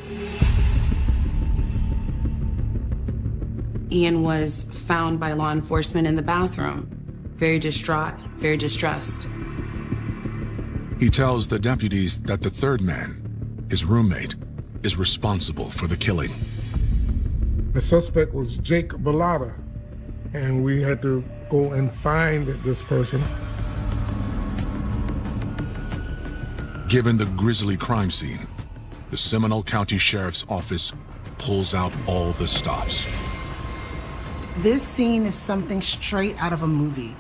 Ian was found by law enforcement in the bathroom. very distraught, very distressed. He tells the deputies that the third man, his roommate, is responsible for the killing. The suspect was Jake Bellotta, and we had to go and find this person. Given the grisly crime scene, the Seminole County Sheriff's Office pulls out all the stops. This scene is something straight out of a movie.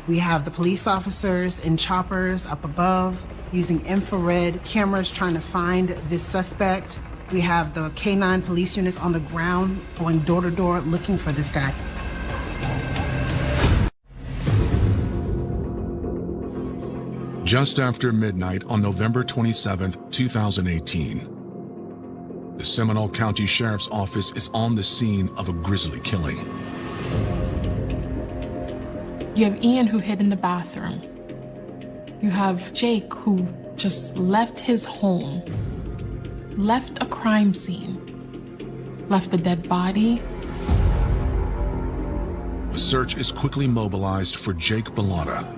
We have the police officers in choppers up above using infrared cameras trying to find this suspect. We have the K-9 police units on the ground going door to door looking for this guy. Just after midnight on November 27, 2018, the Seminole County Sheriff's Office is on the scene of a grisly killing. You have Ian, who hid in the bathroom. You have Jake, who just left his home, left a crime scene, left a dead body. A search is quickly mobilized for Jake Bellotta.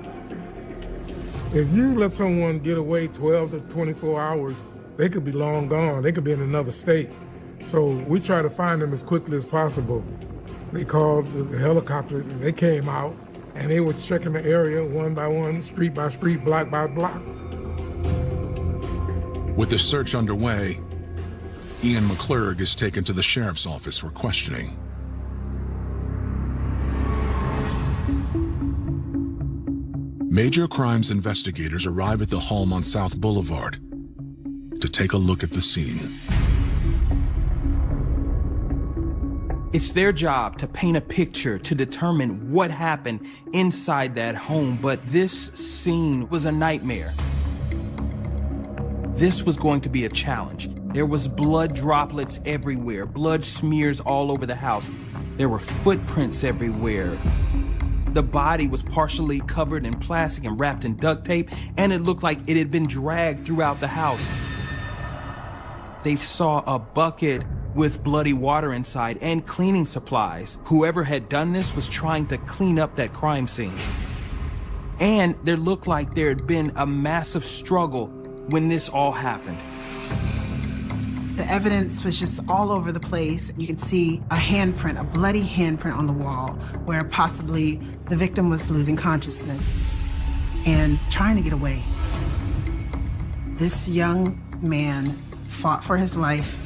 If you let someone get away 12 to 24 hours, they could be long gone. They could be in another state. So we try to find them as quickly as possible. They called the helicopter, and they came out, and they were checking the area one by one, street by street, block by block. With the search underway, Ian McClurg is taken to the sheriff's office for questioning. Major crimes investigators arrive at the home on South Boulevard to take a look at the scene. It's their job to paint a picture to determine what happened inside that home, but this scene was a nightmare. This was going to be a challenge. There was blood droplets everywhere, blood smears all over the house. There were footprints everywhere. The body was partially covered in plastic and wrapped in duct tape, and it looked like it had been dragged throughout the house. They saw a bucket with bloody water inside and cleaning supplies. Whoever had done this was trying to clean up that crime scene. And there looked like there had been a massive struggle when this all happened. The evidence was just all over the place. You could see a handprint, a bloody handprint on the wall where possibly the victim was losing consciousness and trying to get away. This young man fought for his life.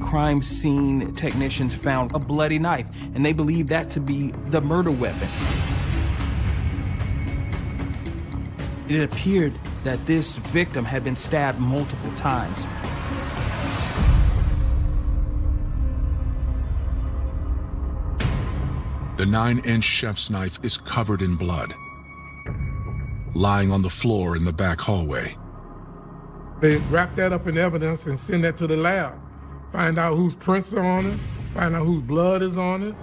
Crime scene technicians found a bloody knife, and they believed that to be the murder weapon. It appeared that this victim had been stabbed multiple times. The 9-inch chef's knife is covered in blood, lying on the floor in the back hallway. They wrap that up in evidence and send that to the lab. Find out whose prints are on it, find out whose blood is on it.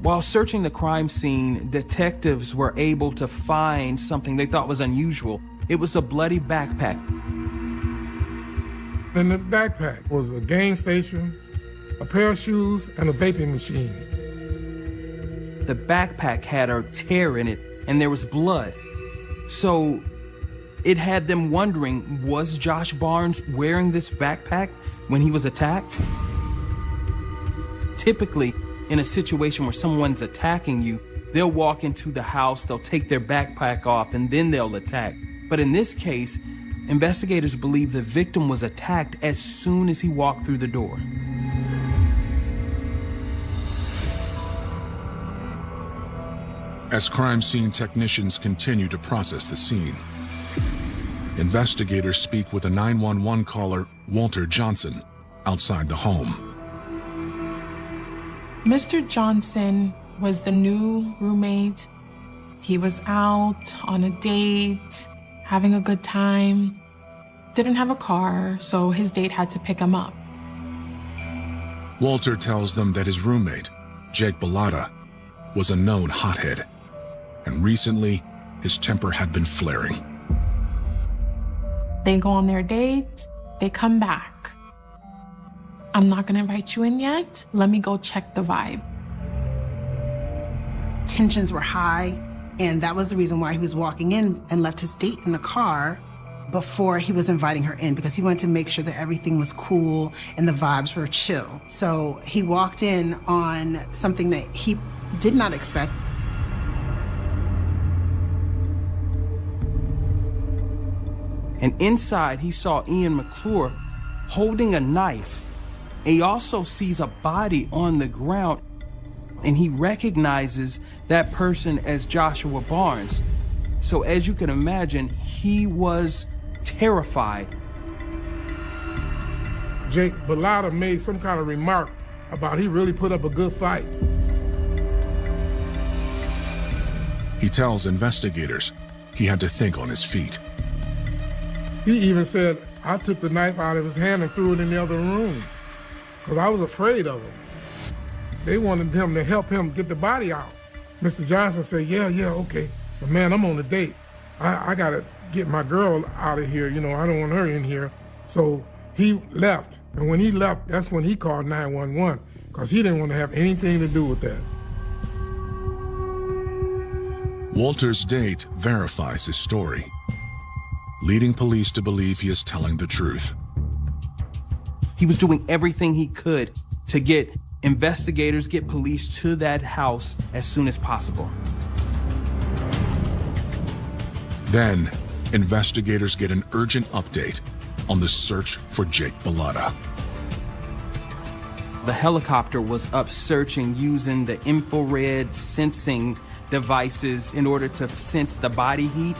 While searching the crime scene, detectives were able to find something they thought was unusual. It was a bloody backpack. In the backpack was a game station, a pair of shoes, and a vaping machine. The backpack had a tear in it, and there was blood. So it had them wondering, was Josh Barnes wearing this backpack when he was attacked? Typically, in a situation where someone's attacking you, they'll walk into the house, they'll take their backpack off, and then they'll attack. But in this case, investigators believe the victim was attacked as soon as he walked through the door. As crime scene technicians continue to process the scene, investigators speak with a 911 caller, Walter Johnson, outside the home. Mr. Johnson was the new roommate. He was out on a date, having a good time. Didn't have a car, so his date had to pick him up. Walter tells them that his roommate, Jake Bellotta, was a known hothead, and recently his temper had been flaring. They go on their date, they come back. I'm not gonna invite you in yet. Let me go check the vibe. Tensions were high, and that was the reason why he was walking in and left his date in the car before he was inviting her in, because he wanted to make sure that everything was cool and the vibes were chill. So he walked in on something that he did not expect. And inside, he saw Ian McClure holding a knife. And he also sees a body on the ground, and he recognizes that person as Joshua Barnes. So as you can imagine, he was terrified. Jake Bellotta made some kind of remark about he really put up a good fight. He tells investigators he had to think on his feet. He even said, I took the knife out of his hand and threw it in the other room because I was afraid of him. They wanted him to help him get the body out. Mr. Johnson said, yeah, okay. But man, I'm on a date. I gotta get my girl out of here. You know, I don't want her in here. So he left. And when he left, that's when he called 911 because he didn't want to have anything to do with that. Walter's date verifies his story, leading police to believe he is telling the truth. He was doing everything he could to get investigators, get police to that house as soon as possible. Then, investigators get an urgent update on the search for Jake Bellotta. The helicopter was up searching using the infrared sensing devices in order to sense the body heat.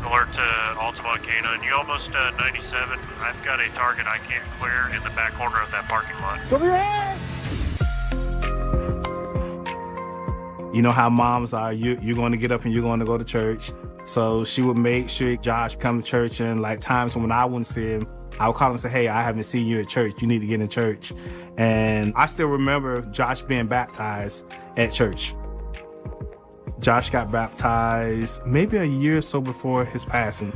Alert to Altamont Canine. You almost 97. I've got a target I can't clear in the back corner of that parking lot. Cover your head! You know how moms are. You're going to get up and you're going to go to church. So she would make sure Josh come to church, and like times when I wouldn't see him, I would call him and say, hey, I haven't seen you at church. You need to get in church. And I still remember Josh being baptized at church. Josh got baptized maybe a year or so before his passing.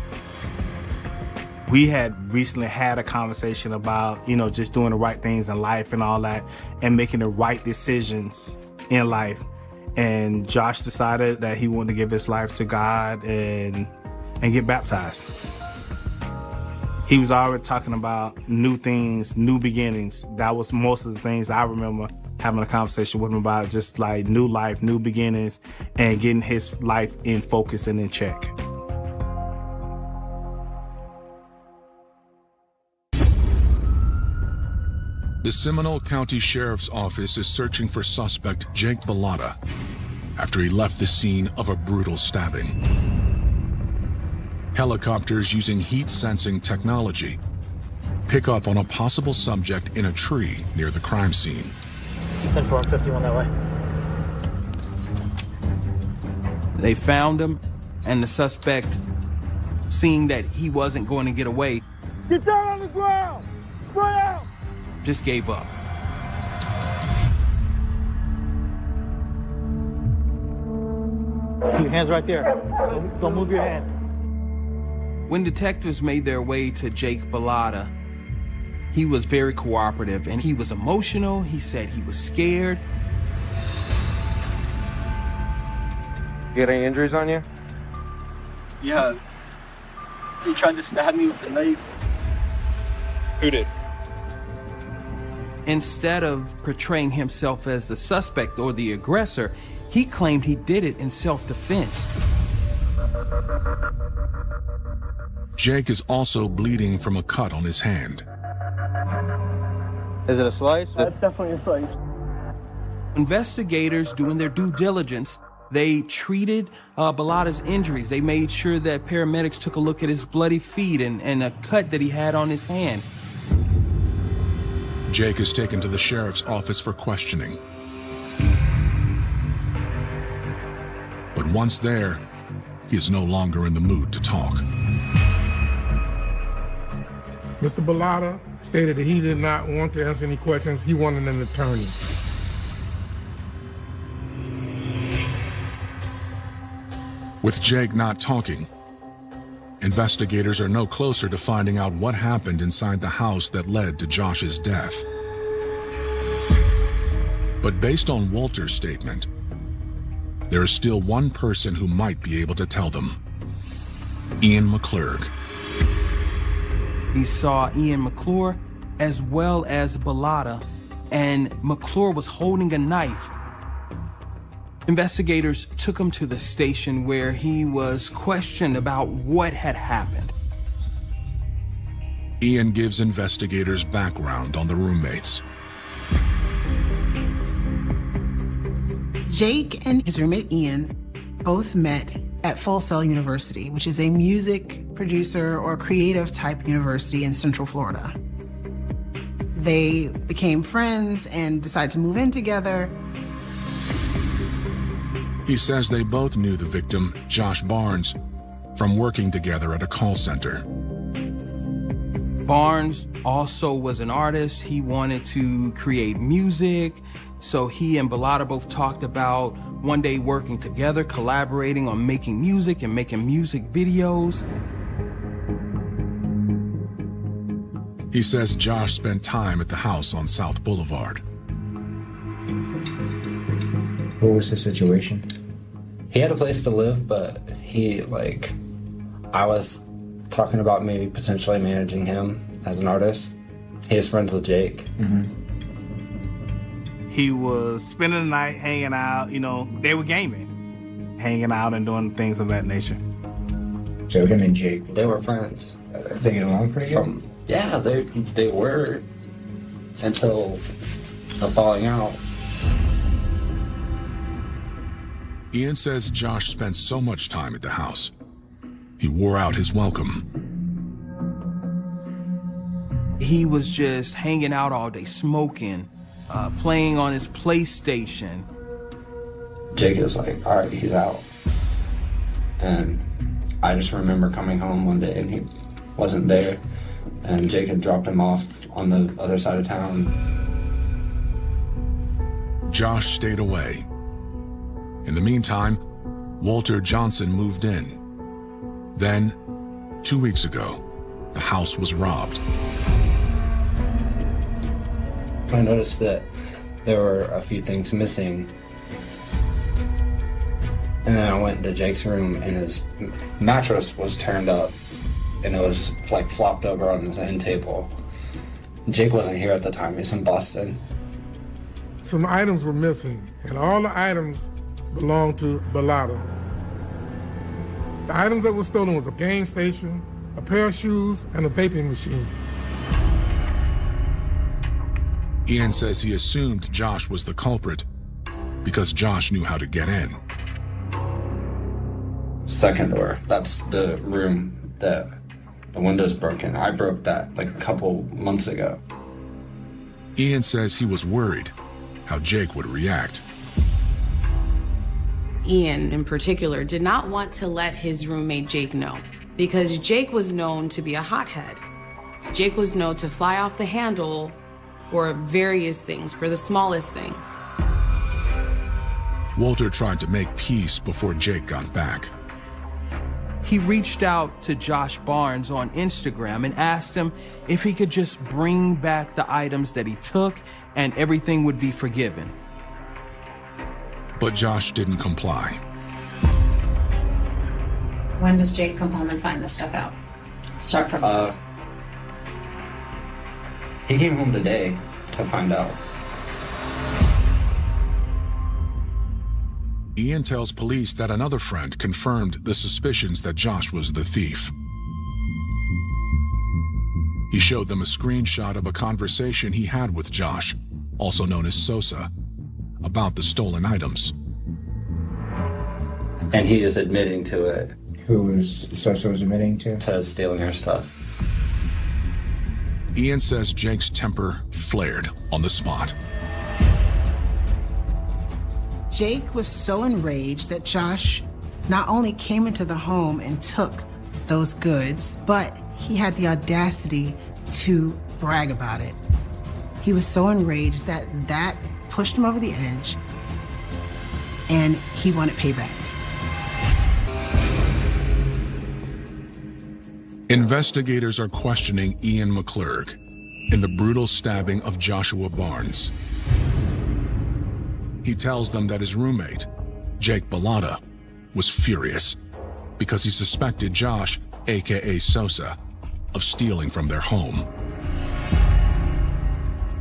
We had recently had a conversation about, you know, just doing the right things in life and all that, and making the right decisions in life. And Josh decided that he wanted to give his life to God and get baptized. He was already talking about new things, new beginnings. That was most of the things I remember having a conversation with him about, just like new life, new beginnings, and getting his life in focus and in check. The Seminole County Sheriff's Office is searching for suspect Jake Bellotta after he left the scene of a brutal stabbing. Helicopters using heat-sensing technology pick up on a possible subject in a tree near the crime scene. 10-4, 51 that way. They found him, and the suspect, seeing that he wasn't going to get away, Get down on the ground! Spread out! just gave up. Keep your hands right there. Don't move your hands. When detectives made their way to Jake Bellotta, he was very cooperative, and he was emotional. He said he was scared. You got any injuries on you? Yeah. He tried to stab me with a knife. Who did? Instead of portraying himself as the suspect or the aggressor, he claimed he did it in self-defense. Jake is also bleeding from a cut on his hand. Is it a slice? That's definitely a slice. Investigators, doing their due diligence, they treated Bellotta's injuries. They made sure that paramedics took a look at his bloody feet and a cut that he had on his hand. Jake is taken to the sheriff's office for questioning. But once there, he is no longer in the mood to talk. Mr. Bellotta stated that he did not want to answer any questions. He wanted an attorney. With Jake not talking, investigators are no closer to finding out what happened inside the house that led to Josh's death. But based on Walter's statement, there is still one person who might be able to tell them: Ian McClurg. He saw Ian McClure as well as Bellotta, and McClure was holding a knife. Investigators took him to the station where he was questioned about what had happened. Ian gives investigators background on the roommates. Jake and his roommate Ian both met at Full Sail University, which is a music producer or creative type university in Central Florida. They became friends and decided to move in together. He says they both knew the victim, Josh Barnes, from working together at a call center. Barnes also was an artist. He wanted to create music. So he and Bellotta both talked about one day working together, collaborating on making music and making music videos. He says Josh spent time at the house on South Boulevard. What was his situation? He had a place to live, but I was talking about maybe potentially managing him as an artist. He was friends with Jake. Mm-hmm. He was spending the night hanging out, they were gaming, hanging out and doing things of that nature. So him and Jake, they were friends. They get along pretty good? Yeah, they were until the falling out. Ian says Josh spent so much time at the house, he wore out his welcome. He was just hanging out all day, smoking, playing on his PlayStation. Jake is like, all right, he's out. And I just remember coming home one day and he wasn't there. And Jake had dropped him off on the other side of town. Josh stayed away. In the meantime, Walter Johnson moved in. Then, 2 weeks ago, the house was robbed. I noticed that there were a few things missing. And then I went to Jake's room and his mattress was turned up and it was flopped over on his end table. Jake wasn't here at the time, he was in Boston. Some items were missing and all the items belonged to Bellotta. The items that were stolen was a game station, a pair of shoes, and a vaping machine. Ian says he assumed Josh was the culprit because Josh knew how to get in. Second door, that's the room that the window's broken. I broke that a couple months ago. Ian says he was worried how Jake would react. Ian, in particular, did not want to let his roommate Jake know because Jake was known to be a hothead. Jake was known to fly off the handle for various things, for the smallest thing. Walter tried to make peace before Jake got back. He reached out to Josh Barnes on Instagram and asked him if he could just bring back the items that he took and everything would be forgiven. But Josh didn't comply. When does Jake come home and find this stuff out? Start from he came home today to find out. Ian tells police that another friend confirmed the suspicions that Josh was the thief. He showed them a screenshot of a conversation he had with Josh, also known as Sosa, about the stolen items. And he is admitting to it. Who was Sosa was admitting to? To stealing her stuff. Ian says Jake's temper flared on the spot. Jake was so enraged that Josh not only came into the home and took those goods, but he had the audacity to brag about it. He was so enraged that that pushed him over the edge, and he wanted payback. Investigators are questioning Ian McClurg in the brutal stabbing of Joshua Barnes. He tells them that his roommate, Jake Bellotta, was furious because he suspected Josh, aka Sosa, of stealing from their home.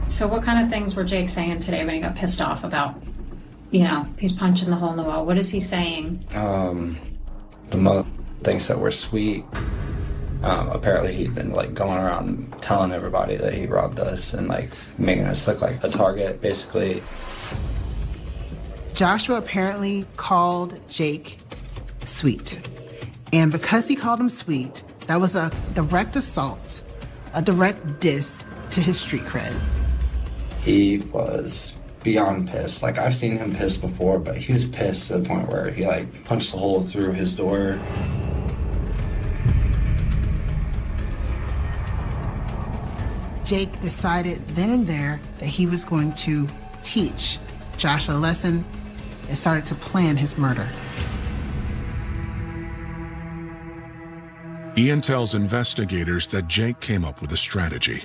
So what kind of things were Jake saying today when he got pissed off about, you know, he's punching the hole in the wall? What is he saying? The mother thinks that we're sweet. Apparently he'd been like going around telling everybody that he robbed us and like making us look like a target, basically. Joshua apparently called Jake sweet. And because he called him sweet, that was a direct assault, a direct diss to his street cred. He was beyond pissed. Like, I've seen him pissed before, but he was pissed to the point where he like punched a hole through his door. Jake decided then and there that he was going to teach Josh a lesson and started to plan his murder. Ian tells investigators that Jake came up with a strategy.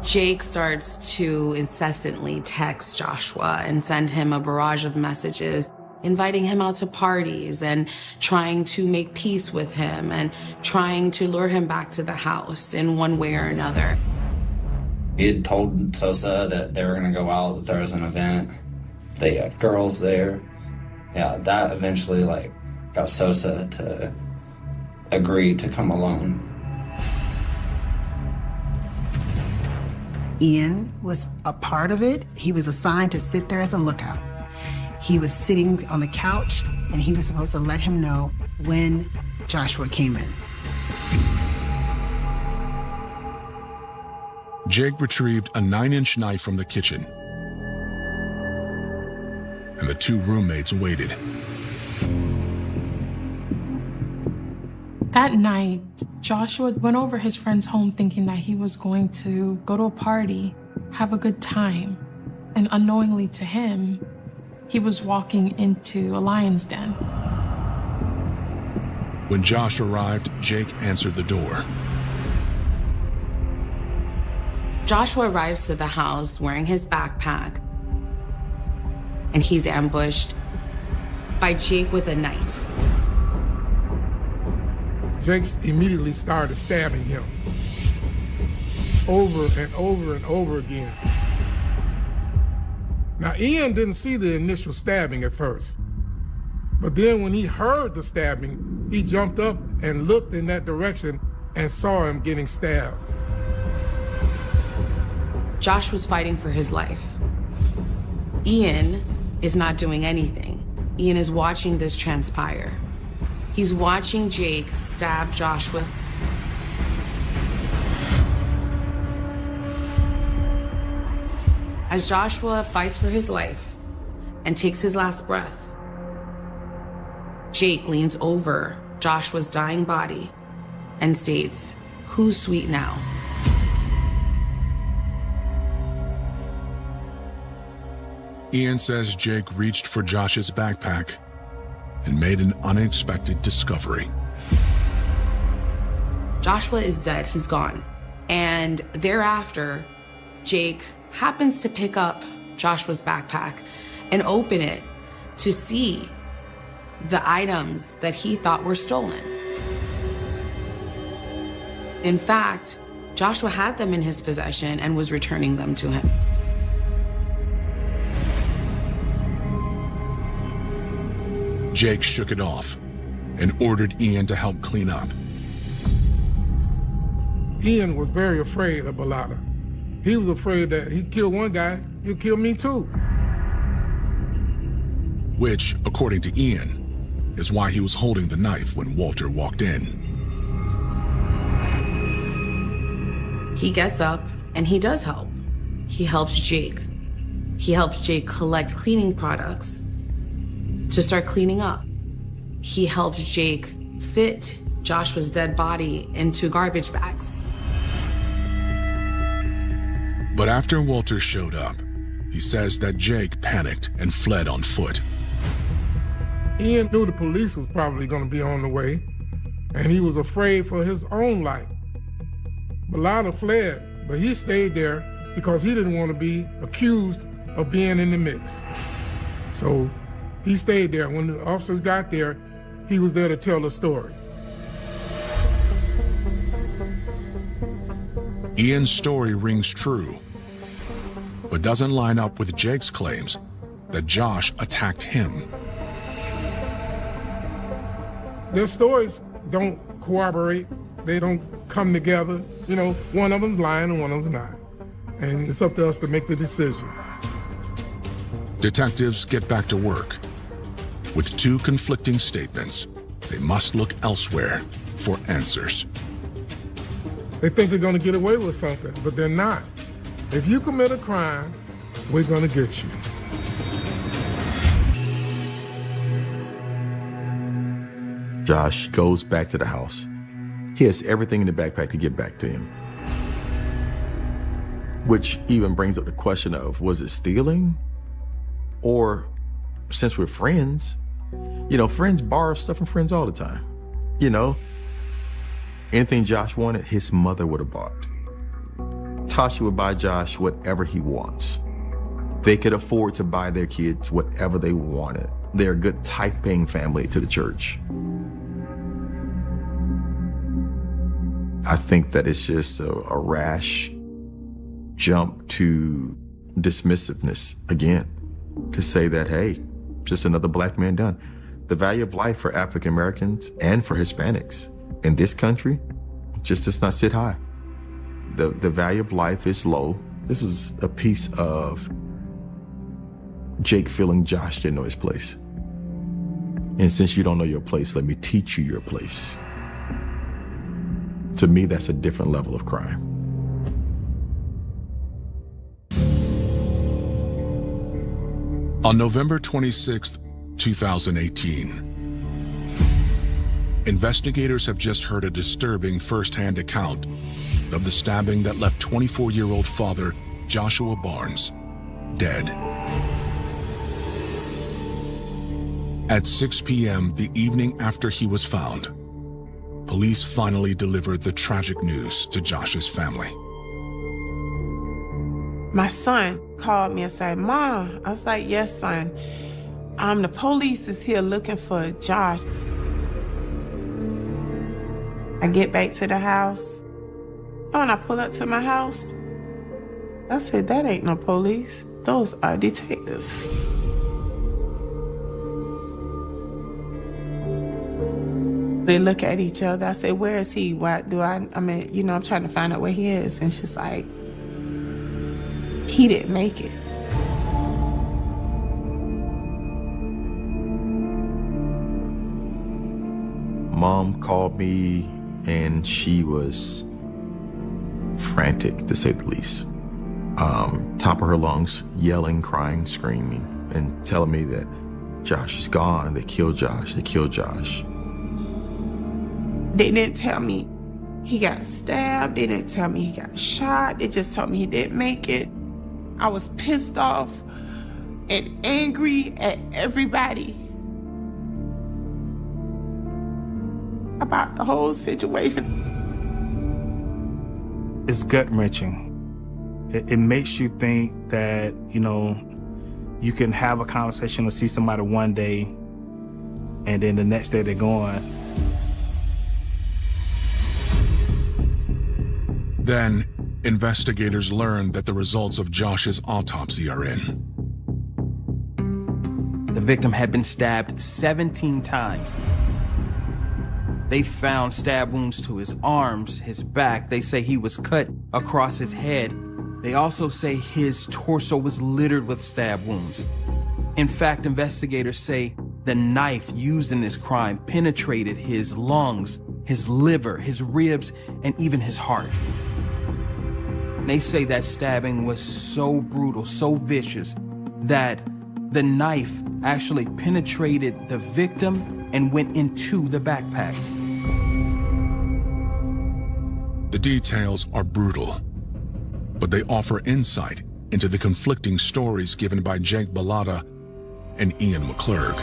Jake starts to incessantly text Joshua and send him a barrage of messages, inviting him out to parties and trying to make peace with him and trying to lure him back to the house in one way or another. He had told Sosa that they were going to go out, that there was an event. They had girls there. Yeah, that eventually like got Sosa to agree to come alone. Ian was a part of it. He was assigned to sit there as a lookout. He was sitting on the couch, and he was supposed to let him know when Joshua came in. Jake retrieved a 9-inch knife from the kitchen, and the two roommates waited. That night, Joshua went over his friend's home thinking that he was going to go to a party, have a good time, and unknowingly to him, he was walking into a lion's den. When Josh arrived, Jake answered the door. Joshua arrives to the house wearing his backpack, and he's ambushed by Jake with a knife. Jake immediately started stabbing him over and over and over again. Now, Ian didn't see the initial stabbing at first, but then when he heard the stabbing, he jumped up and looked in that direction and saw him getting stabbed. Josh was fighting for his life. Ian is not doing anything. Ian is watching this transpire. He's watching Jake stab Joshua. As Joshua fights for his life and takes his last breath, Jake leans over Joshua's dying body and states, "Who's sweet now?" Ian says Jake reached for Josh's backpack and made an unexpected discovery. Joshua is dead, he's gone. And thereafter, Jake happens to pick up Joshua's backpack and open it to see the items that he thought were stolen. In fact, Joshua had them in his possession and was returning them to him. Jake shook it off and ordered Ian to help clean up. Ian was very afraid of Bellotta. He was afraid that he'd kill one guy, he'll kill me too. Which, according to Ian, is why he was holding the knife when Walter walked in. He gets up and he does help. He helps Jake. He helps Jake collect cleaning products to start cleaning up. He helps Jake fit Joshua's dead body into garbage bags. But after Walter showed up, he says that Jake panicked and fled on foot. Ian knew the police was probably going to be on the way, and he was afraid for his own life. Bellotta fled, but he stayed there because he didn't want to be accused of being in the mix. So he stayed there. When the officers got there, he was there to tell the story. Ian's story rings true, but doesn't line up with Jake's claims that Josh attacked him. Their stories don't corroborate. They don't come together. You know, one of them's lying and one of them's not. And it's up to us to make the decision. Detectives get back to work. With two conflicting statements, they must look elsewhere for answers. They think they're going to get away with something, but they're not. If you commit a crime, we're going to get you. Josh goes back to the house. He has everything in the backpack to get back to him. Which even brings up the question of, was it stealing? Or, since we're friends, you know, friends borrow stuff from friends all the time. You know, anything Josh wanted, his mother would have bought. Tasha would buy Josh whatever he wants. They could afford to buy their kids whatever they wanted. They're a good tithe-paying family to the church. I think that it's just a rash jump to dismissiveness again, to say that, hey, just another black man done. The value of life for African Americans and for Hispanics in this country just does not sit high. The value of life is low. This is a piece of Jake feeling Josh didn't know his place. And since you don't know your place, let me teach you your place. To me, that's a different level of crime. On November 26, 2018, investigators have just heard a disturbing first-hand account of the stabbing that left 24-year-old father Joshua Barnes dead. At 6 p.m. the evening after he was found, police finally delivered the tragic news to Josh's family. My son called me and said, "Mom," I was like, "Yes, son. The police is here looking for Josh." I get back to the house. When I pull up to my house, I said, "That ain't no police. Those are detectives." They look at each other. I say, "Where is he? What do I mean, you know, I'm trying to find out where he is." And she's like, "He didn't make it." Mom called me and she was frantic, to say the least. Top of her lungs, yelling, crying, screaming, and telling me that Josh is gone. They killed Josh. They killed Josh. They didn't tell me he got stabbed. They didn't tell me he got shot. They just told me he didn't make it. I was pissed off and angry at everybody about the whole situation. It's gut-wrenching. It makes you think that, you know, you can have a conversation or see somebody one day and then the next day they're gone. Then, investigators learned that the results of Josh's autopsy are in. The victim had been stabbed 17 times. They found stab wounds to his arms, his back. They say he was cut across his head. They also say his torso was littered with stab wounds. In fact, investigators say the knife used in this crime penetrated his lungs, his liver, his ribs, and even his heart. They say that stabbing was so brutal, so vicious, that the knife actually penetrated the victim and went into the backpack. The details are brutal, but they offer insight into the conflicting stories given by Jake Bellotta and Ian McClurg.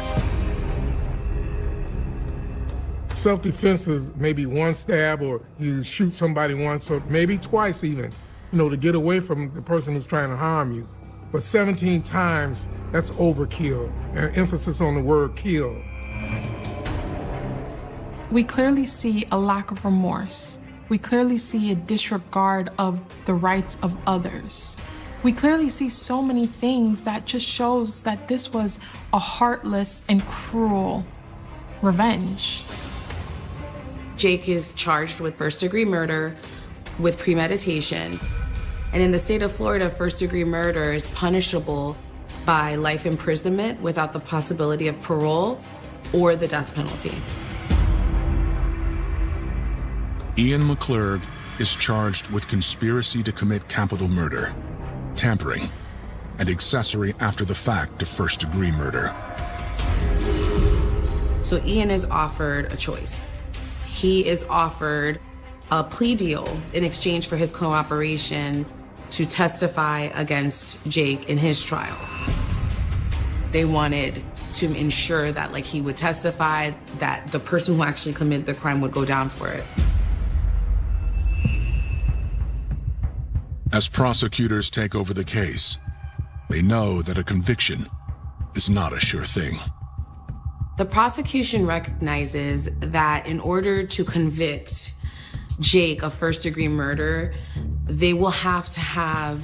Self-defense is maybe one stab, or you shoot somebody once, or maybe twice even, to get away from the person who's trying to harm you. But 17 times, that's overkill, and emphasis on the word kill. We clearly see a lack of remorse. We clearly see a disregard of the rights of others. We clearly see so many things that just shows that this was a heartless and cruel revenge. Jake is charged with first-degree murder with premeditation. And in the state of Florida, first-degree murder is punishable by life imprisonment without the possibility of parole or the death penalty. Ian McClurg is charged with conspiracy to commit capital murder, tampering, and accessory after the fact to first-degree murder. So Ian is offered a choice. He is offered a plea deal in exchange for his cooperation to testify against Jake in his trial. They wanted to ensure that he would testify, that the person who actually committed the crime would go down for it. As prosecutors take over the case, they know that a conviction is not a sure thing. The prosecution recognizes that in order to convict Jake of first-degree murder, they will have to have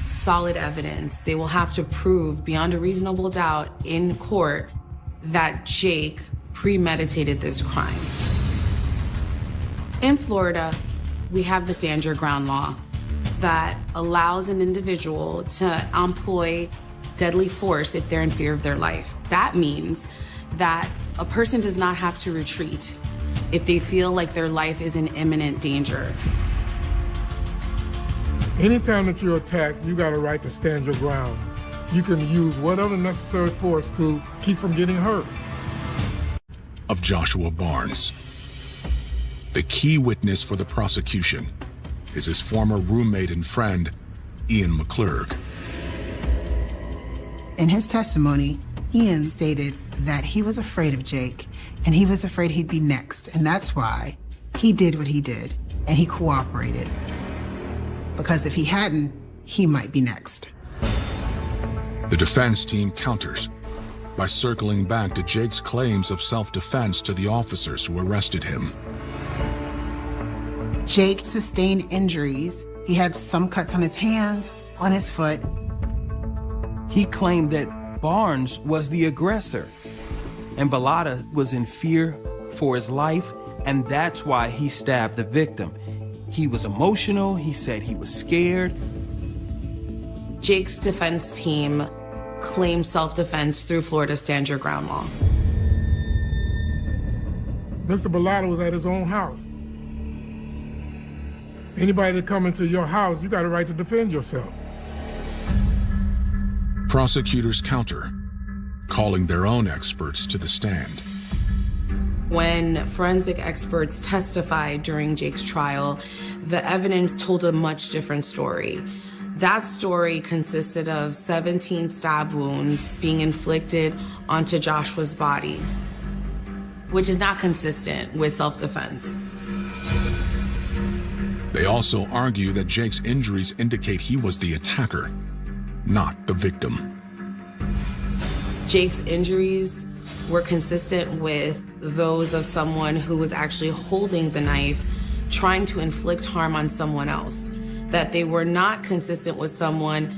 solid evidence. They will have to prove beyond a reasonable doubt in court that Jake premeditated this crime. In Florida, we have the stand your ground law that allows an individual to employ deadly force if they're in fear of their life. That means that a person does not have to retreat if they feel like their life is in imminent danger. Anytime that you're attacked, you got a right to stand your ground. You can use whatever necessary force to keep from getting hurt. Of Joshua Barnes. The key witness for the prosecution is his former roommate and friend, Ian McClurg. In his testimony, Ian stated that he was afraid of Jake, and he was afraid he'd be next, and that's why he did what he did, and he cooperated. Because if he hadn't, he might be next. The defense team counters by circling back to Jake's claims of self-defense to the officers who arrested him. Jake sustained injuries. He had some cuts on his hands, on his foot. He claimed that Barnes was the aggressor, and Bellotta was in fear for his life, and that's why he stabbed the victim. He was emotional. He said he was scared. Jake's defense team claimed self-defense through Florida Stand Your Ground law. Mr. Bellotta was at his own house. Anybody that come into your house, you got a right to defend yourself. Prosecutors counter, calling their own experts to the stand. When forensic experts testified during Jake's trial, the evidence told a much different story. That story consisted of 17 stab wounds being inflicted onto Joshua's body, which is not consistent with self-defense. They also argue that Jake's injuries indicate he was the attacker, not the victim. Jake's injuries were consistent with those of someone who was actually holding the knife, trying to inflict harm on someone else. That they were not consistent with someone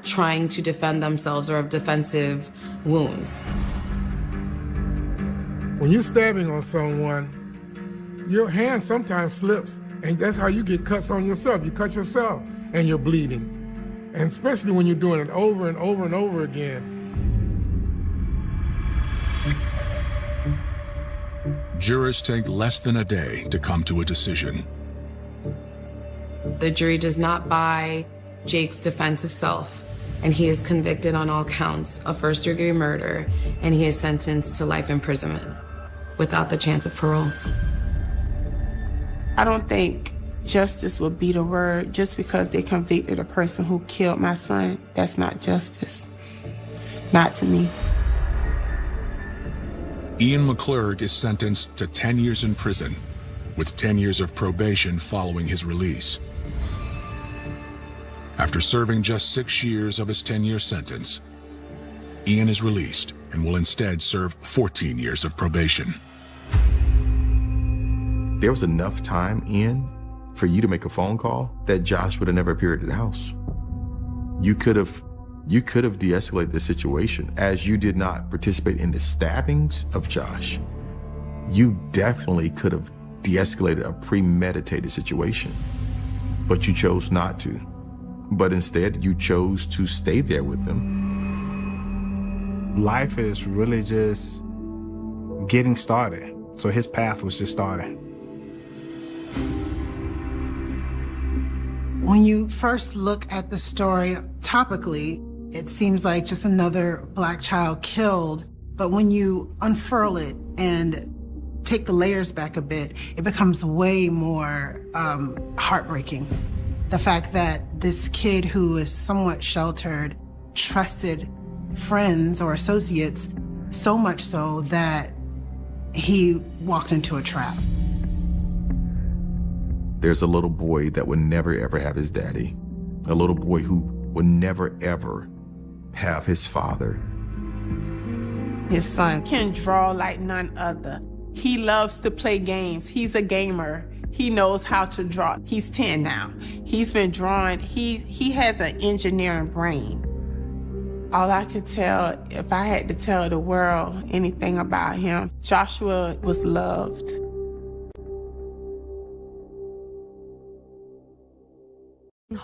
trying to defend themselves or have defensive wounds. When you're stabbing on someone, your hand sometimes slips, and that's how you get cuts on yourself. You cut yourself, and you're bleeding. And especially when you're doing it over and over and over again. Jurors take less than a day to come to a decision. The jury does not buy Jake's defense of self, and he is convicted on all counts of first-degree murder, and he is sentenced to life imprisonment without the chance of parole. I don't think justice would be the word. Just because they convicted a person who killed my son, that's not justice. Not to me. Ian McClurg is sentenced to 10 years in prison, with 10 years of probation following his release. After serving just 6 years of his 10-year sentence, Ian is released and will instead serve 14 years of probation. There was enough time, Ian, for you to make a phone call that Josh would have never appeared at the house. You could have de-escalated the situation, as you did not participate in the stabbings of Josh. You definitely could have de-escalated a premeditated situation, but you chose not to. But instead, you chose to stay there with them. Life is really just getting started. So his path was just starting. When you first look at the story topically, it seems like just another Black child killed. But when you unfurl it and take the layers back a bit, it becomes way more heartbreaking. The fact that this kid who is somewhat sheltered trusted friends or associates, so much so that he walked into a trap. There's a little boy that would never ever have his daddy. A little boy who would never ever have his father. His son can draw like none other. He loves to play games. He's a gamer. He knows how to draw. He's 10 now. He's been drawing. He has an engineering brain. All I could tell, if I had to tell the world anything about him, Joshua was loved.